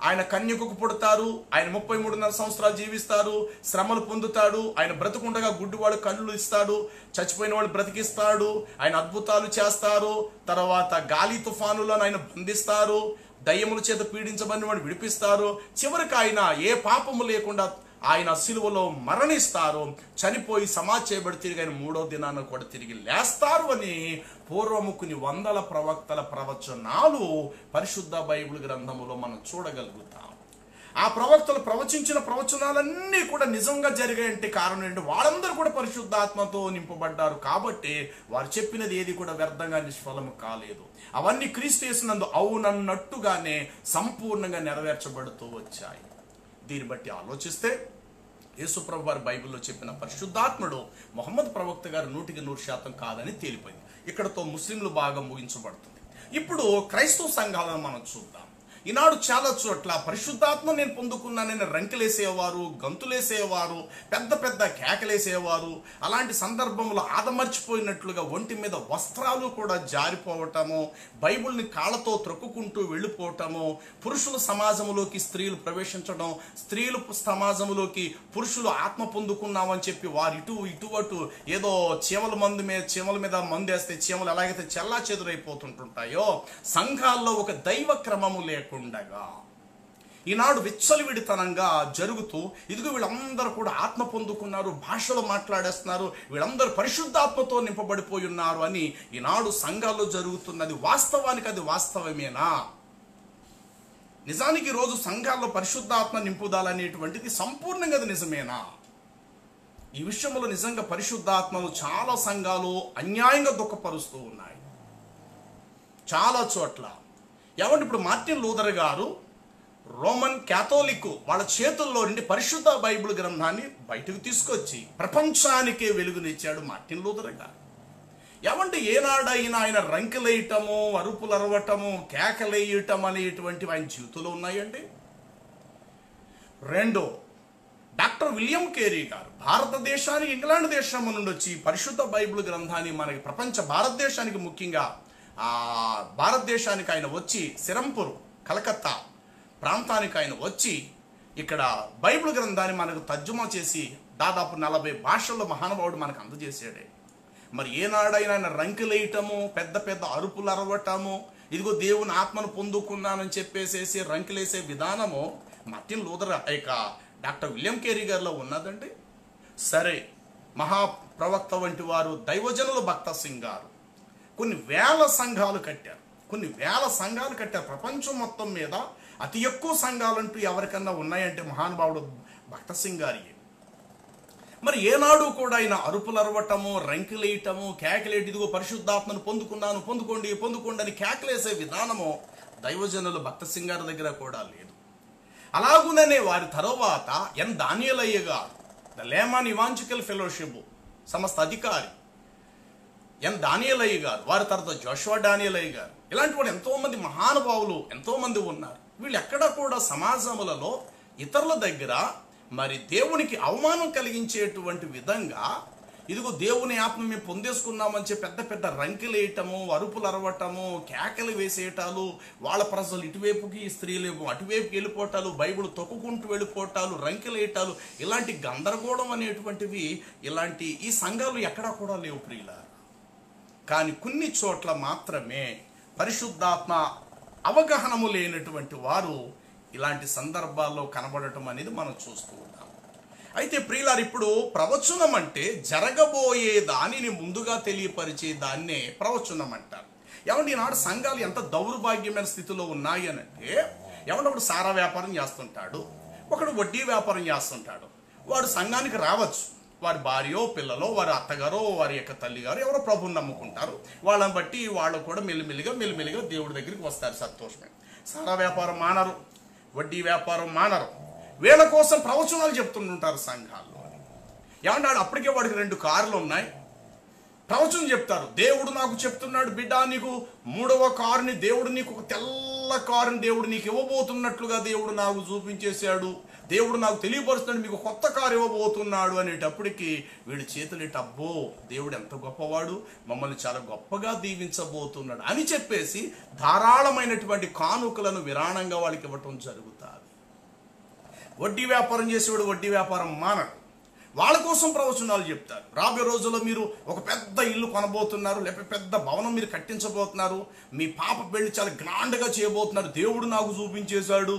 Speaker 1: ఆయన కన్యకకు పుడతారు, ఆయన 33.5 సంవత్సరాలు జీవిస్తారు, శ్రమలు పొందుతాడు, ఆయన బ్రతుకుండగా గుడ్డివాడు కళ్ళు ఇస్తాడు, చచ్చిపోయిన వాళ్ళు బ్రతికిస్తాడు, ఆయన అద్భుతాలు చేస్తారు, తర్వాత గాలి తుఫానులను ఆయన బంధిస్తారు, దయ్యముల చేత పీడించబడిన వాడిని విడిపిస్తారు, చివరికి ఆయన ఏ పాపము లేకుండా ఆయన సిలువలో మరణిస్తారు, చనిపోయి సమాధి చేయబడి తిరిగి ఆయన 3వ దినాన కూడా తిరిగి లేస్తారు అని పూర్వము కొన్ని వందల ప్రవక్తల ప్రవచనాలు పరిశుద్ధ బైబిల్ గ్రంథములో మనం చూడగలుగుతాం. ఆ ప్రవక్తలు ప్రవచించిన ప్రవచనాలన్నీ కూడా నిజంగా జరిగాయంటే కారణం ఏంటి? వాళ్ళందరూ కూడా పరిశుద్ధాత్మతో నింపబడ్డారు కాబట్టి వారు చెప్పినది ఏది కూడా వ్యర్థంగా నిష్ఫలము కాలేదు. అవన్నీ క్రీస్తు యేసునందు అవునన్నట్టుగానే సంపూర్ణంగా నెరవేర్చబడుతూ వచ్చాయి. దీన్ని బట్టి ఆలోచిస్తే యేసుప్రభు వారి బైబిల్లో చెప్పిన పరిశుద్ధాత్ముడు మొహమ్మద్ ప్రవక్త గారు 100% కాదని తేలిపోయింది. ఇక్కడతో ముస్లింలు బాగా ముగించబడుతుంది. ఇప్పుడు క్రైస్తవ సంఘాలను మనం చూద్దాం. ఈనాడు చాలా చోట్ల పరిశుద్ధాత్మ నేను పొందుకున్నానని రంకెలేసేవారు, గంతులేసేవారు, పెద్ద పెద్ద కేకలేసేవారు, అలాంటి సందర్భంలో ఆదమర్చిపోయినట్లుగా ఒంటి మీద వస్త్రాలు కూడా జారిపోవటము, బైబిల్ని కాళ్ళతో త్రొక్కుకుంటూ వెళ్ళిపోవటము, పురుషుల సమాజంలోకి స్త్రీలు ప్రవేశించడం, స్త్రీలు సమాజంలోకి పురుషులు ఆత్మ పొందుకున్నామని చెప్పి వారు ఇటు అటు ఏదో చీమల మీద మందేస్తే చీమలు ఎలాగైతే చెల్లా చెదురైపోతుంటాయో సంఘాల్లో ఒక దైవ క్రమము లేకుండా ఈనాడు విచ్చలవిడితనంగా జరుగుతూ ఇదిగో వీళ్ళందరూ కూడా ఆత్మ పొందుకున్నారు, భాషలో మాట్లాడేస్తున్నారు, వీళ్ళందరూ పరిశుద్ధాత్మతో నింపబడిపోయి ఉన్నారు అని ఈనాడు సంఘాల్లో జరుగుతున్నది. వాస్తవానికి అది వాస్తవమేనా? నిజానికి ఈరోజు సంఘాల్లో పరిశుద్ధాత్మ నింపుదలనేటువంటిది సంపూర్ణంగా అది నిజమేనా? ఈ విషయంలో నిజంగా పరిశుద్ధాత్మను చాలా సంఘాలు అన్యాయంగా దుఃఖపరుస్తూ ఉన్నాయి చాలా చోట్ల. ఏమంటే ఇప్పుడు మార్టిన్ లూథర్ గారు రోమన్ క్యాథోలిక్ వాళ్ళ చేతుల్లో నుండి పరిశుద్ధ బైబిల్ గ్రంథాన్ని బయటకు తీసుకొచ్చి ప్రపంచానికే వెలుగునిచ్చాడు మార్టిన్ లూథర్ గారు. ఏమంటే ఏనాడైనా ఆయన రంకెలేయటము, అరుపులు అరవటము, కేకలేయటం అనేటువంటివి ఆయన జీవితంలో ఉన్నాయండి? రెండో, డాక్టర్ విలియం కేరీ గారు భారతదేశానికి ఇంగ్లాండ్ దేశం నుండి వచ్చి పరిశుద్ధ బైబిల్ గ్రంథాన్ని మనకి భారతదేశానికి ముఖ్యంగా భారతదేశానికి ఆయన వచ్చి సిరంపూర్, కలకత్తా ప్రాంతానికి ఆయన వచ్చి ఇక్కడ బైబిల్ గ్రంథాన్ని మనకు తర్జుమా చేసి దాదాపు 40 భాషల్లో మహానుభావుడు మనకు అందజేసాడే. మరి ఏనాడైనా ఆయన రంకెలేయటము, పెద్ద పెద్ద అరుపులు అరవటము, ఇదిగో దేవుని ఆత్మను పొందుకున్నానని చెప్పేసేసి రంకెలేసే విధానము Martin Luther doctor William Carey గారిలో ఉన్నదండి. సరే, మహాప్రవక్త వంటి వారు దైవజనులు భక్త సింగ్ గారు కొన్ని వేల సంఘాలు కట్టారు. ప్రపంచం మొత్తం మీద అతి ఎక్కువ సంఘాలంటూ ఎవరికన్నా ఉన్నాయంటే మహానుభావుడు భక్త సింగ్ గారి. మరి ఏనాడు కూడా ఆయన అరుపులు అరవటము, రంకిలేయటము, కేకలేటి ఇదిగో పరిశుద్ధాత్మను పొందుకున్నాను, పొందుకోండి అని కేకలేసే విధానము దైవజనులు భక్త సింగ్ గారి దగ్గర కూడా లేదు. అలాగుననే వారి తరువాత ఎన్ దానియేలయ్య గారు, ద లేమాన్ ఇవాంజలికల్ ఫెలోషిప్ సంస్థ అధికారి ఎన్ దానియేలయ్య గారు, వారి తర్వాత జోషువా డానియేలయ్య గారు, ఇలాంటి వాడు ఎంతో మంది మహానుభావులు ఎంతో మంది ఉన్నారు. వీళ్ళు ఎక్కడ కూడా సమాజములలో ఇతరుల దగ్గర మరి దేవునికి అవమానం కలిగించేటువంటి విధంగా ఇదిగో దేవుని ఆత్మ మేము పొందేసుకున్నామని చెప్పి పెద్ద పెద్ద రంకెలేయటము, అరుపులు అరవటము, కేకలు వేసేయటాలు, వాళ్ళ ప్రజలు ఇటువైపుకి స్త్రీలేమో అటువైపుకి వెళ్ళిపోవటాలు, బైబిల్ తొక్కుకుంటూ వెళ్ళిపోవటాలు, రంకెలేయటాలు, ఇలాంటి గందరగోళం అనేటువంటివి ఇలాంటి ఈ సంఘాలు ఎక్కడా కూడా లేవు ప్రియులారా. కానీ కొన్ని చోట్ల మాత్రమే పరిశుద్ధాత్మ అవగాహనము లేనటువంటి వారు ఇలాంటి సందర్భాల్లో కనబడటం అనేది మనం చూస్తూ ఉన్నాం. అయితే ప్రియులారు, ఇప్పుడు ప్రవచనం అంటే జరగబోయే దానిని ముందుగా తెలియపరిచే దాన్నే ప్రవచనం అంటారు. ఏమంటే ఈనాడు సంఘాలు ఎంత దౌర్భాగ్యమైన స్థితిలో ఉన్నాయి అనంటే, ఏమంటే ఒకడు సారా వ్యాపారం చేస్తుంటాడు, ఒకడు వడ్డీ వ్యాపారం చేస్తుంటాడు. వాడు సంఘానికి రావచ్చు, వారి భార్యో పిల్లలో, వారి అత్తగారో, వారి యొక్క తల్లిగారు ఎవరో ప్రభుని నమ్ముకుంటారు. వాళ్ళని బట్టి వాళ్ళు కూడా మెల్లిమెల్లిగా దేవుడి దగ్గరికి వస్తారు సంతోషమే. సారా వ్యాపారం మానరు, వడ్డీ వ్యాపారం మానరు, వీళ్ళ కోసం ప్రవచనాలు చెప్తుంటారు సంఘాల్లో. ఏమంటాడు? అప్పటికే వాడికి 2 కార్లు ఉన్నాయి, ప్రవచనం చెప్తారు. దేవుడు నాకు చెప్తున్నాడు, బిడ్డ నీకు 3వ కారుని దేవుడు నీకు ఒక తెల్ల కారుని దేవుడు నీకు ఇవ్వబోతున్నట్లుగా దేవుడు నాకు చూపించేశాడు, దేవుడు నాకు తెలియపరుస్తున్నాడు, మీకు కొత్త కారు ఇవ్వబోతున్నాడు అనేటప్పటికి వీడి చేతులు అబ్బో దేవుడు ఎంత గొప్పవాడు, మమ్మల్ని చాలా గొప్పగా దీవించబోతున్నాడు అని చెప్పేసి ధారాళమైనటువంటి కానుకలను విరాళంగా వాళ్ళకి ఇవ్వటం జరుగుతుంది. వడ్డీ వ్యాపారం చేసేవాడు వడ్డీ వ్యాపారం మానడు, వాళ్ళ కోసం ప్రవచనాలు చెప్తారు. రాబోయే రోజుల్లో మీరు ఒక పెద్ద ఇల్లు కొనబోతున్నారు, లేకపోతే పెద్ద భవనం మీరు కట్టించబోతున్నారు, మీ పాప పెళ్లి చాలా గ్రాండ్గా చేయబోతున్నారు, దేవుడు నాకు చూపించేశాడు,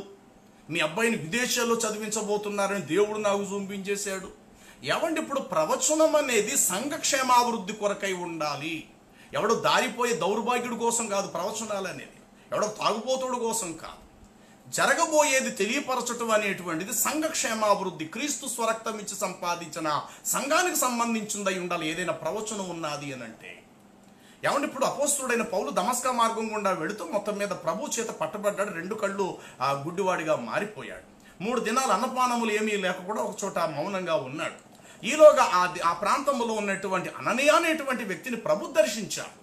Speaker 1: మీ అబ్బాయిని విదేశాల్లో చదివించబోతున్నారని దేవుడు నాకు చూపించేశాడు. ఏమంటే ఇప్పుడు ప్రవచనం అనేది సంఘక్షేమాభివృద్ధి కొరకై ఉండాలి. ఎవడో దారిపోయే దౌర్భాగ్యుడి కోసం కాదు ప్రవచనాలు అనేది, ఎవడో తాగుబోతుడు కోసం కాదు. జరగబోయేది తెలియపరచటం అనేటువంటిది సంఘక్షేమాభివృద్ధి, క్రీస్తు స్వరక్తం ఇచ్చి సంపాదించిన సంఘానికి సంబంధించిందై ఉండాలి ఏదైనా ప్రవచనం ఉన్నది అని అంటే. ఏమంటే ఇప్పుడు అపోస్తుడైన పౌలు దమస్కా మార్గం గుండా వెళుతూ మొత్తం మీద ప్రభు చేత పట్టబడ్డాడు, 2 కళ్ళు గుడ్డివాడిగా మారిపోయాడు, 3 దినాలు అన్నపానములు ఏమీ లేక కూడా ఒక చోట మౌనంగా ఉన్నాడు. ఈలోగా ఆ ప్రాంతంలో ఉన్నటువంటి అననీయ అనేటువంటి వ్యక్తిని ప్రభు దర్శించాడు.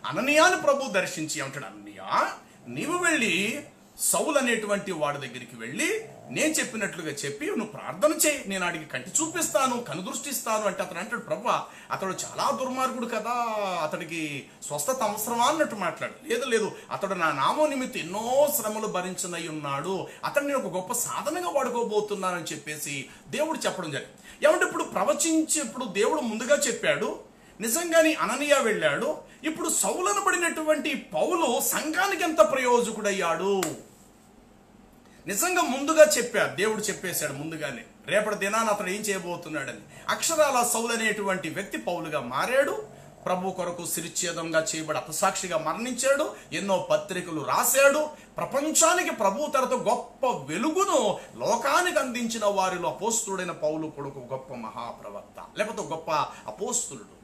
Speaker 1: అననీయాని ప్రభు దర్శించి ఏమంటాడు, అననీయ నీవు వెళ్ళి సౌలు అనేటువంటి వాడి దగ్గరికి వెళ్ళి నేను చెప్పినట్లుగా చెప్పి నువ్వు ప్రార్థన చేయి, నేను ఆడికి కంటి చూపిస్తాను, కనుదృష్టిస్తాను అంటే అతను అంటాడు, ప్రభా అతడు చాలా దుర్మార్గుడు కదా, అతడికి స్వస్థత అవసరమా అన్నట్టు మాట్లాడు. లేదు అతడు నా నామం నిమిత్తం ఎన్నో శ్రమలు భరించనై ఉన్నాడు, అతడు నేను ఒక గొప్ప సాధనగా వాడుకోబోతున్నానని చెప్పేసి దేవుడు చెప్పడం జరిగింది. ఏమంటే ఇప్పుడు ప్రవచించి ఇప్పుడు దేవుడు ముందుగా చెప్పాడు, నిజంగానే అననీయ వెళ్ళాడు. ఇప్పుడు సౌలను పడినటువంటి పౌలు సంఘానికి ఎంత ప్రయోజకుడయ్యాడు, నిజంగా ముందుగా చెప్పాడు, దేవుడు చెప్పేశాడు ముందుగానే రేపటి దినాన్ని అతడు ఏం చేయబోతున్నాడని. అక్షరాల సౌలు అనేటువంటి వ్యక్తి పౌలుగా మారాడు, ప్రభు కొరకు శిరచ్ఛేదంగా చేయబడి అపసాక్షిగా మరణించాడు, ఎన్నో పత్రికలు రాశాడు, ప్రపంచానికి ప్రభు తనతో గొప్ప వెలుగును లోకానికి అందించిన వారిలో అపోస్తుడైన పౌలు కొడుకు గొప్ప మహాప్రవక్త, లేకపోతే గొప్ప అపోస్తులుడు.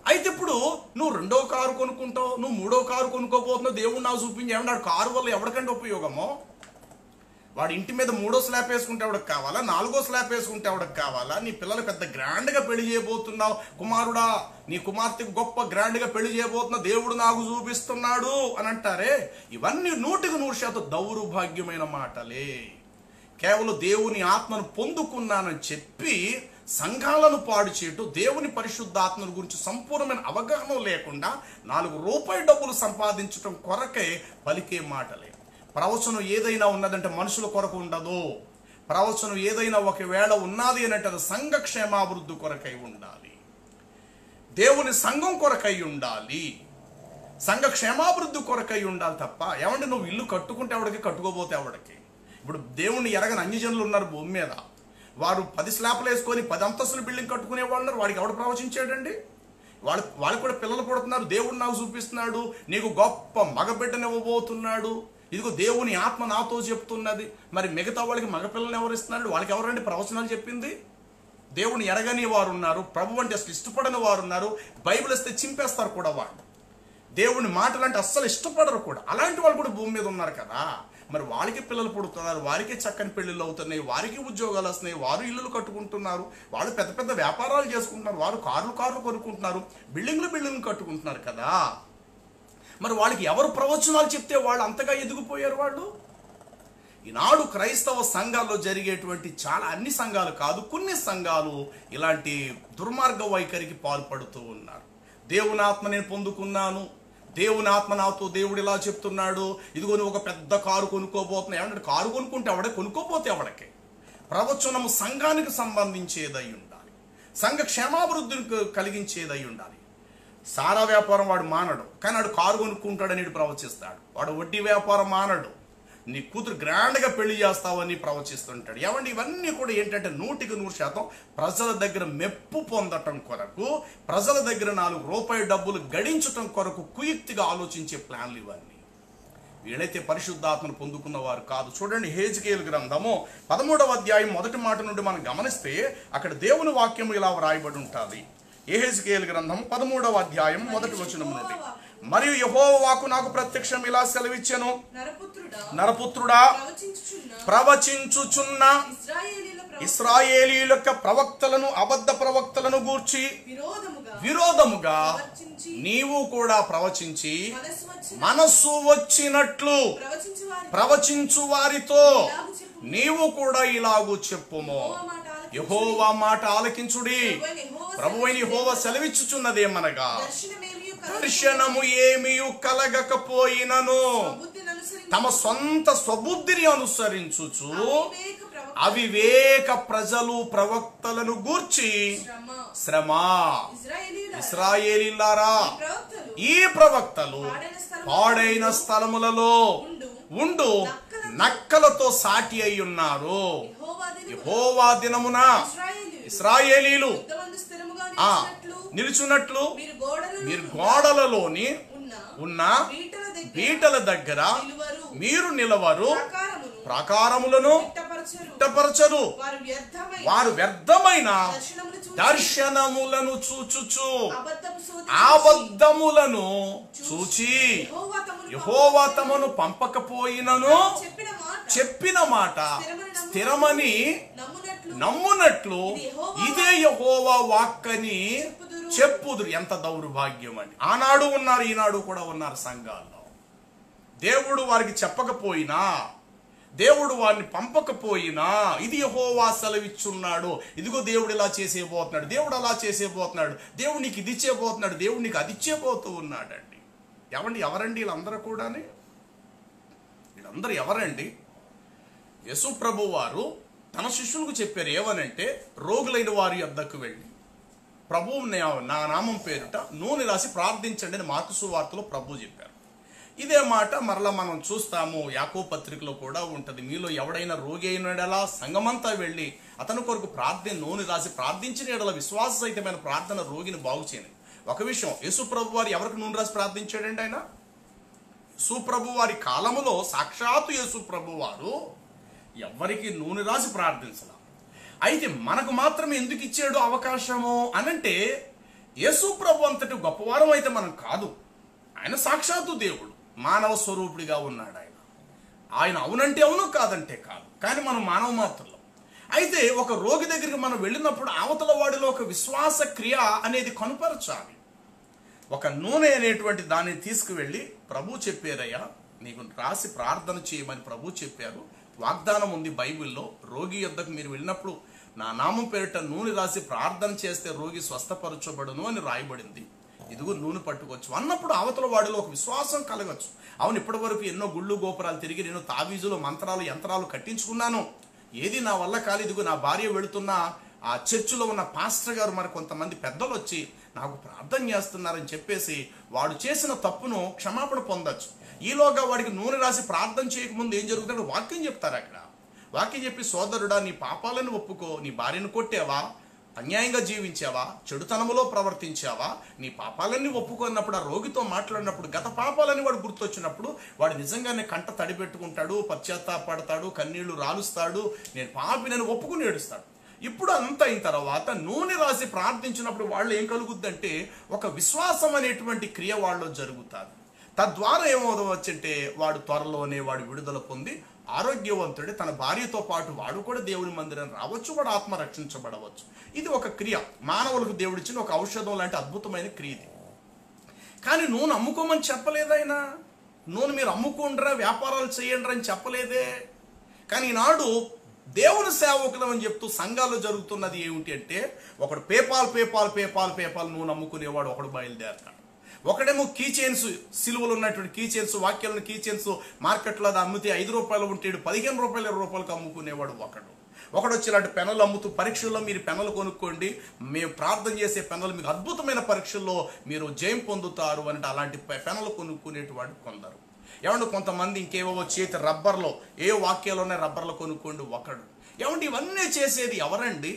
Speaker 1: అయితే ఇప్పుడు నువ్వు 2వ కారు కొనుక్కుంటావు, నువ్వు 3వ కారు కొనుక్కోబోతున్నావు, దేవుడు నాకు చూపించి ఏమన్నాడు, కారు వల్ల ఎవరికంటే ఉపయోగమో, వాడి ఇంటి మీద 3వ స్లాబ్ వేసుకుంటే ఎవడికి కావాలా, 4వ స్లాబ్ వేసుకుంటే ఎవడికి కావాలా, నీ పిల్లలు పెద్ద గ్రాండ్గా పెళ్లి చేయబోతున్నావు, కుమారుడా నీ కుమార్తెకు గొప్ప గ్రాండ్గా పెళ్లి చేయబోతున్నావు, దేవుడు నాకు చూపిస్తున్నాడు అని అంటారే, ఇవన్నీ 100% దౌర్భాగ్యమైన మాటలే. కేవలం దేవుని ఆత్మను పొందుకున్నానని చెప్పి సంఘాలను పాడు చేయటం, దేవుని పరిశుద్ధాత్మను గురించి సంపూర్ణమైన అవగాహన లేకుండా 4 రూపాయి డబ్బులు సంపాదించటం కొరకే పలికే మాటలే. ప్రవచనం ఏదైనా ఉన్నదంటే మనుషుల కొరకు ఉండదు, ప్రవచనం ఏదైనా ఒకవేళ ఉన్నది అని అంటే అది సంఘక్షేమాభివృద్ధి కొరకై ఉండాలి, దేవుని సంఘం కొరకై ఉండాలి, సంఘక్షేమాభివృద్ధి కొరకై ఉండాలి తప్ప. ఏమంటే నువ్వు ఇల్లు కట్టుకుంటే ఎవడికి, కట్టుకోబోతే ఎవడికి. ఇప్పుడు దేవుణ్ణి ఎరగని అన్యజనులు ఉన్నారు భూమి మీద, వారు 10 స్లాబ్లు వేసుకొని 10 అంతస్తుల బిల్డింగ్ కట్టుకునే వాళ్ళు ఉన్నారు, వాడికి ఎవడు ప్రవచించాడండి? వాళ్ళకి కూడా పిల్లలు పుడుతున్నారు, దేవుడు నాకు చూపిస్తున్నాడు, నీకు గొప్ప మగబిడ్డని ఇవ్వబోతున్నాడు, ఇదిగో దేవుని ఆత్మ నాతో చెప్తున్నది. మరి మిగతా వాళ్ళకి మగపిల్లల్ని ఎవరు ఇస్తున్నారు? వాళ్ళకి ఎవరండి ప్రవచనాలు చెప్పింది? దేవుని ఎరగని వారు ఉన్నారు, ప్రభు అంటే అసలు ఇష్టపడని వారు ఉన్నారు, బైబిల్ ఇస్తే చింపేస్తారు కూడా వాళ్ళు, దేవుని మాటలు అంటే అస్సలు ఇష్టపడరు కూడా. అలాంటి వాళ్ళు కూడా భూమి మీద ఉన్నారు కదా. మరి వాళ్ళకి పిల్లలు పుడుతున్నారు, వారికి చక్కని పెళ్లిళ్ళు అవుతున్నాయి, వారికి ఉద్యోగాలు వస్తున్నాయి, వారు ఇల్లులు కట్టుకుంటున్నారు, వాళ్ళు పెద్ద పెద్ద వ్యాపారాలు చేసుకుంటున్నారు, వారు కార్లు కొనుక్కుంటున్నారు, బిల్డింగ్లు కట్టుకుంటున్నారు కదా. మరి వాళ్ళకి ఎవరు ప్రవచనాలు చెప్తే వాళ్ళు అంతగా ఎదిగిపోయారు వాళ్ళు? ఈనాడు క్రైస్తవ సంఘాల్లో జరిగేటువంటి చాలా, అన్ని సంఘాలు కాదు, కొన్ని సంఘాలు ఇలాంటి దుర్మార్గ వైఖరికి పాల్పడుతూ ఉన్నారు. దేవుని ఆత్మ నేను పొందుకున్నాను, దేవుని ఆత్మ నాతో దేవుడు ఇలా చెప్తున్నాడు, ఇదిగో నువ్వు ఒక పెద్ద కారు కొనుక్కోబోతున్నావు. ఏమంటే కారు కొనుక్కుంటే ఎవడే, కొనుక్కోపోతే ఎవడికి? ప్రవచనము సంఘానికి సంబంధించేదై ఉండాలి, సంఘ క్షేమాభివృద్ధిని కలిగించేదై ఉండాలి. సారా వ్యాపారం వాడు మానడు, కానీ వాడు కారు కొనుక్కుంటాడని ప్రవచిస్తాడు. వాడు వడ్డీ వ్యాపారం మానడు, నీ కూతురు గ్రాండ్గా పెళ్లి చేస్తావని ప్రవచిస్తుంటాడు. ఏమండి ఇవన్నీ కూడా ఏంటంటే 100% ప్రజల దగ్గర మెప్పు పొందటం కొరకు, ప్రజల దగ్గర 4 రూపాయి డబ్బులు గడించటం కొరకు కుయుక్తిగా ఆలోచించే ప్లాన్లు ఇవన్నీ. వీళ్ళైతే పరిశుద్ధాత్మను పొందుకున్న వారు కాదు. చూడండి యెహెజ్కేలు గ్రంథము 13వ అధ్యాయం 1వ మాట నుండి మనం గమనిస్తే అక్కడ దేవుని వాక్యం ఇలా వ్రాయబడి ఉంటుంది. యెహెజ్కేలు గ్రంథం 13వ అధ్యాయం 1వ వచనం నుండి, మరియు యెహోవా వాక్కు నాకు ప్రత్యక్షం ఇలా సెలవిచ్చెను, నరపుత్రుడా ప్రవచించుచున్న ఇశ్రాయేలీయుల యొక్క ప్రవక్తలను అబద్ధ ప్రవక్తలను గూర్చి విరోధముగా నీవు కూడా ప్రవచించి మనస్సు వచ్చినట్లు ప్రవచించు వారితో నీవు కూడా ఇలాగూ చెప్పుము. యెహోవా మాట ఆలకించుడి. ప్రభువైన యెహోవా సెలవిచ్చుచున్నదేమనగా, దర్శనము ఏమియు కలగకపోయినను తమ సొంత స్వబుద్ధిని అనుసరించుచు అవివేక ప్రజలు ప్రవక్తలను గూర్చి శ్రమ. ఇశ్రాయేలీయులారా, ఈ ప్రవక్తలు పాడైన స్థలములలో ఉండు నక్కలతో సాటి అయి ఉన్నారు. యెహోవా దినమున ఇశ్రాయేలీయులు నిలుచున్నట్లు మీరు గోడలలోని ఉన్న బీటల దగ్గర మీరు నిలవరు, ప్రాకారములను ఇట్టపరచరు. వారు వ్యర్థమైన దర్శనములను చూచుచు అబద్ధములను చూచి యెహోవా తమను పంపకపోయినను చెప్పిన మాట స్థిరమని నమ్మునట్లు ఇదే యెహోవా వాక్కని చెప్పుదురు. ఎంత దౌర్భాగ్యం అండి. ఆనాడు ఉన్నారు, ఈనాడు కూడా ఉన్నారు సంఘాల్లో. దేవుడు వారికి చెప్పకపోయినా, దేవుడు వారిని పంపకపోయినా ఇది యెహోవా సెలవిచ్చున్నాడు, ఇదిగో దేవుడు ఇలా చేసేపోతున్నాడు, దేవుడు అలా చేసేపోతున్నాడు, దేవుడు నీకు ఇది ఇచ్చేపోతున్నాడు, దేవుడు నీకు అది ఇచ్చేపోతూ ఉన్నాడండి. ఎవరండి వీళ్ళందరూ కూడా? వీళ్ళందరూ ఎవరండి? యేసు ప్రభు వారు తన శిష్యులకు చెప్పారు ఏమనంటే, రోగులైన వారి యొద్దకు వెళ్ళి ప్రభువు నా నామం పేరుట నూనె రాసి ప్రార్థించండి అని మార్కు సువార్తలో ప్రభు చెప్పారు. ఇదే మాట మరలా మనం చూస్తాము, యాకోబు పత్రికలో కూడా ఉంటది. మీలో ఎవడైనా రోగి అయిన ఎడల సంఘమంతా వెళ్ళి అతని కొరకు నూనె రాసి ప్రార్థించిన ఎడల విశ్వాస సహితమైన ప్రార్థన రోగిని బాగు చేయని. ఒక విషయం, యేసు ప్రభు వారు ఎవరికి నూనె రాసి ప్రార్థించాడండి? ఆయన యేసు ప్రభు వారి కాలములో సాక్షాత్తు యేసు ప్రభు వారు ఎవరికి నూనె రాసి ప్రార్థించాల. అయితే మనకు మాత్రం ఎందుకు ఇచ్చాడు అవకాశము అనంటే, యేసు ప్రభు అంతటి గొప్పవారం అయితే మనం కాదు. ఆయన సాక్షాత్తు దేవుడు, మానవ స్వరూపుడిగా ఉన్నాడు. ఆయన అవునంటే అవును, కాదంటే కాదు. కానీ మనం మానవ మాత్రం. అయితే ఒక రోగి దగ్గరికి మనం వెళ్ళినప్పుడు అవతల వాడిలో ఒక విశ్వాస క్రియ అనేది కనుపరచాలి. ఒక నూనె అనేటువంటి దాన్ని తీసుకువెళ్ళి ప్రభు చెప్పారయ్యా నీకు రాసి ప్రార్థన చేయమని ప్రభు చెప్పారు. వాగ్దానం ఉంది బైబిల్లో, రోగి యొద్దకు మీరు వెళ్ళినప్పుడు నా నామం పేరిట నూనె రాసి ప్రార్థన చేస్తే రోగి స్వస్థపరచబడును అని రాయబడింది. ఇదిగో నూనె పట్టుకోవచ్చు అన్నప్పుడు అవతల వాడిలో ఒక విశ్వాసం కలగచ్చు. అవును, ఇప్పటి వరకు ఎన్నో గుళ్ళు గోపురాలు తిరిగి నేను తావీజులు మంత్రాలు యంత్రాలు కట్టించుకున్నాను, ఏది నా వల్ల కాలేదు. ఇదిగో నా భార్య వెళుతున్నా ఆ చర్చిలో ఉన్న పాస్టర్ గారు మరి కొంతమంది పెద్దలు వచ్చి నాకు ప్రార్థన చేస్తున్నారని చెప్పేసి వాడు చేసిన తప్పును క్షమాపణ పొందొచ్చు. ఈలోగా వాడికి నూనె రాసి ప్రార్థన చేయకముందు ఏం జరుగుతుందో వాక్యం చెప్తారు. అక్కడ వాక్యం చెప్పి, సోదరుడా నీ పాపాలను ఒప్పుకో, నీ భార్యను కొట్టావా, అన్యాయంగా జీవించావా, చెడుతనములో ప్రవర్తించావా, నీ పాపాలన్నీ ఒప్పుకున్నప్పుడు ఆ రోగితో మాట్లాడినప్పుడు గత పాపాలని వాడు గుర్తొచ్చినప్పుడు వాడు నిజంగానే కంట తడి పెట్టుకుంటాడు, పశ్చాత్తాపడతాడు, కన్నీళ్లు రాలుస్తాడు, నేను పాపినని ఒప్పుకుని ఏడుస్తాడు. ఇప్పుడు అంతా అయిన తర్వాత నూనె రాసి ప్రార్థించినప్పుడు వాళ్ళు ఏం కలుగుద్దంటే ఒక విశ్వాసం అనేటువంటి క్రియ వాళ్ళలో జరుగుతుంది. తద్వారా ఏమవుతుందంటే వాడు త్వరలోనే వాడు విడుదల పొంది ఆరోగ్యవంతుడే, తన భార్యతో పాటు వాడు కూడా దేవుని మందిరం రావచ్చు, వాడు ఆత్మ రక్షించబడవచ్చు. ఇది ఒక క్రియ, మానవులకు దేవుడిచ్చిన ఒక ఔషధం లాంటి అద్భుతమైన క్రియ ఇది. కానీ నూనె అమ్ముకోమని చెప్పలేదైనా, నూనె మీరు అమ్ముకుండ్రా వ్యాపారాలు చేయండి అని చెప్పలేదే. కానీ ఈనాడు దేవుని సేవకులం అని చెప్తూ సంఘాల్లో జరుగుతున్నది ఏమిటి అంటే, ఒకడు పేపాల్ నూనె అమ్ముకునేవాడు ఒకడు బయలుదేరతాడు. ఒకడేమో కీ చైన్స్, సిలువలు ఉన్నటువంటి కీ చైన్స్, వాక్యాలను కీ చైన్స్ మార్కెట్లో అది అమ్మితే 5 రూపాయలు ఉంటాడు, 15 రూపాయలు 20 రూపాయలకు అమ్ముకునేవాడు ఒకడు వచ్చి ఇలాంటి పెన్నులు అమ్ముతూ పరీక్షల్లో మీరు పెన్నులు కొనుక్కోండి, మేము ప్రార్థన చేసే పెన్నులు మీకు అద్భుతమైన పరీక్షల్లో మీరు జయం పొందుతారు అంటే అలాంటి పెన్నులు కొనుక్కునేటువంటి కొందరు. ఏమంటే కొంతమంది ఇంకేవో చేతి రబ్బర్లో ఏ వాక్యాలున్నాయి రబ్బర్లో కొనుక్కోండి ఒకడు. ఏమంటే ఇవన్నీ చేసేది ఎవరండి?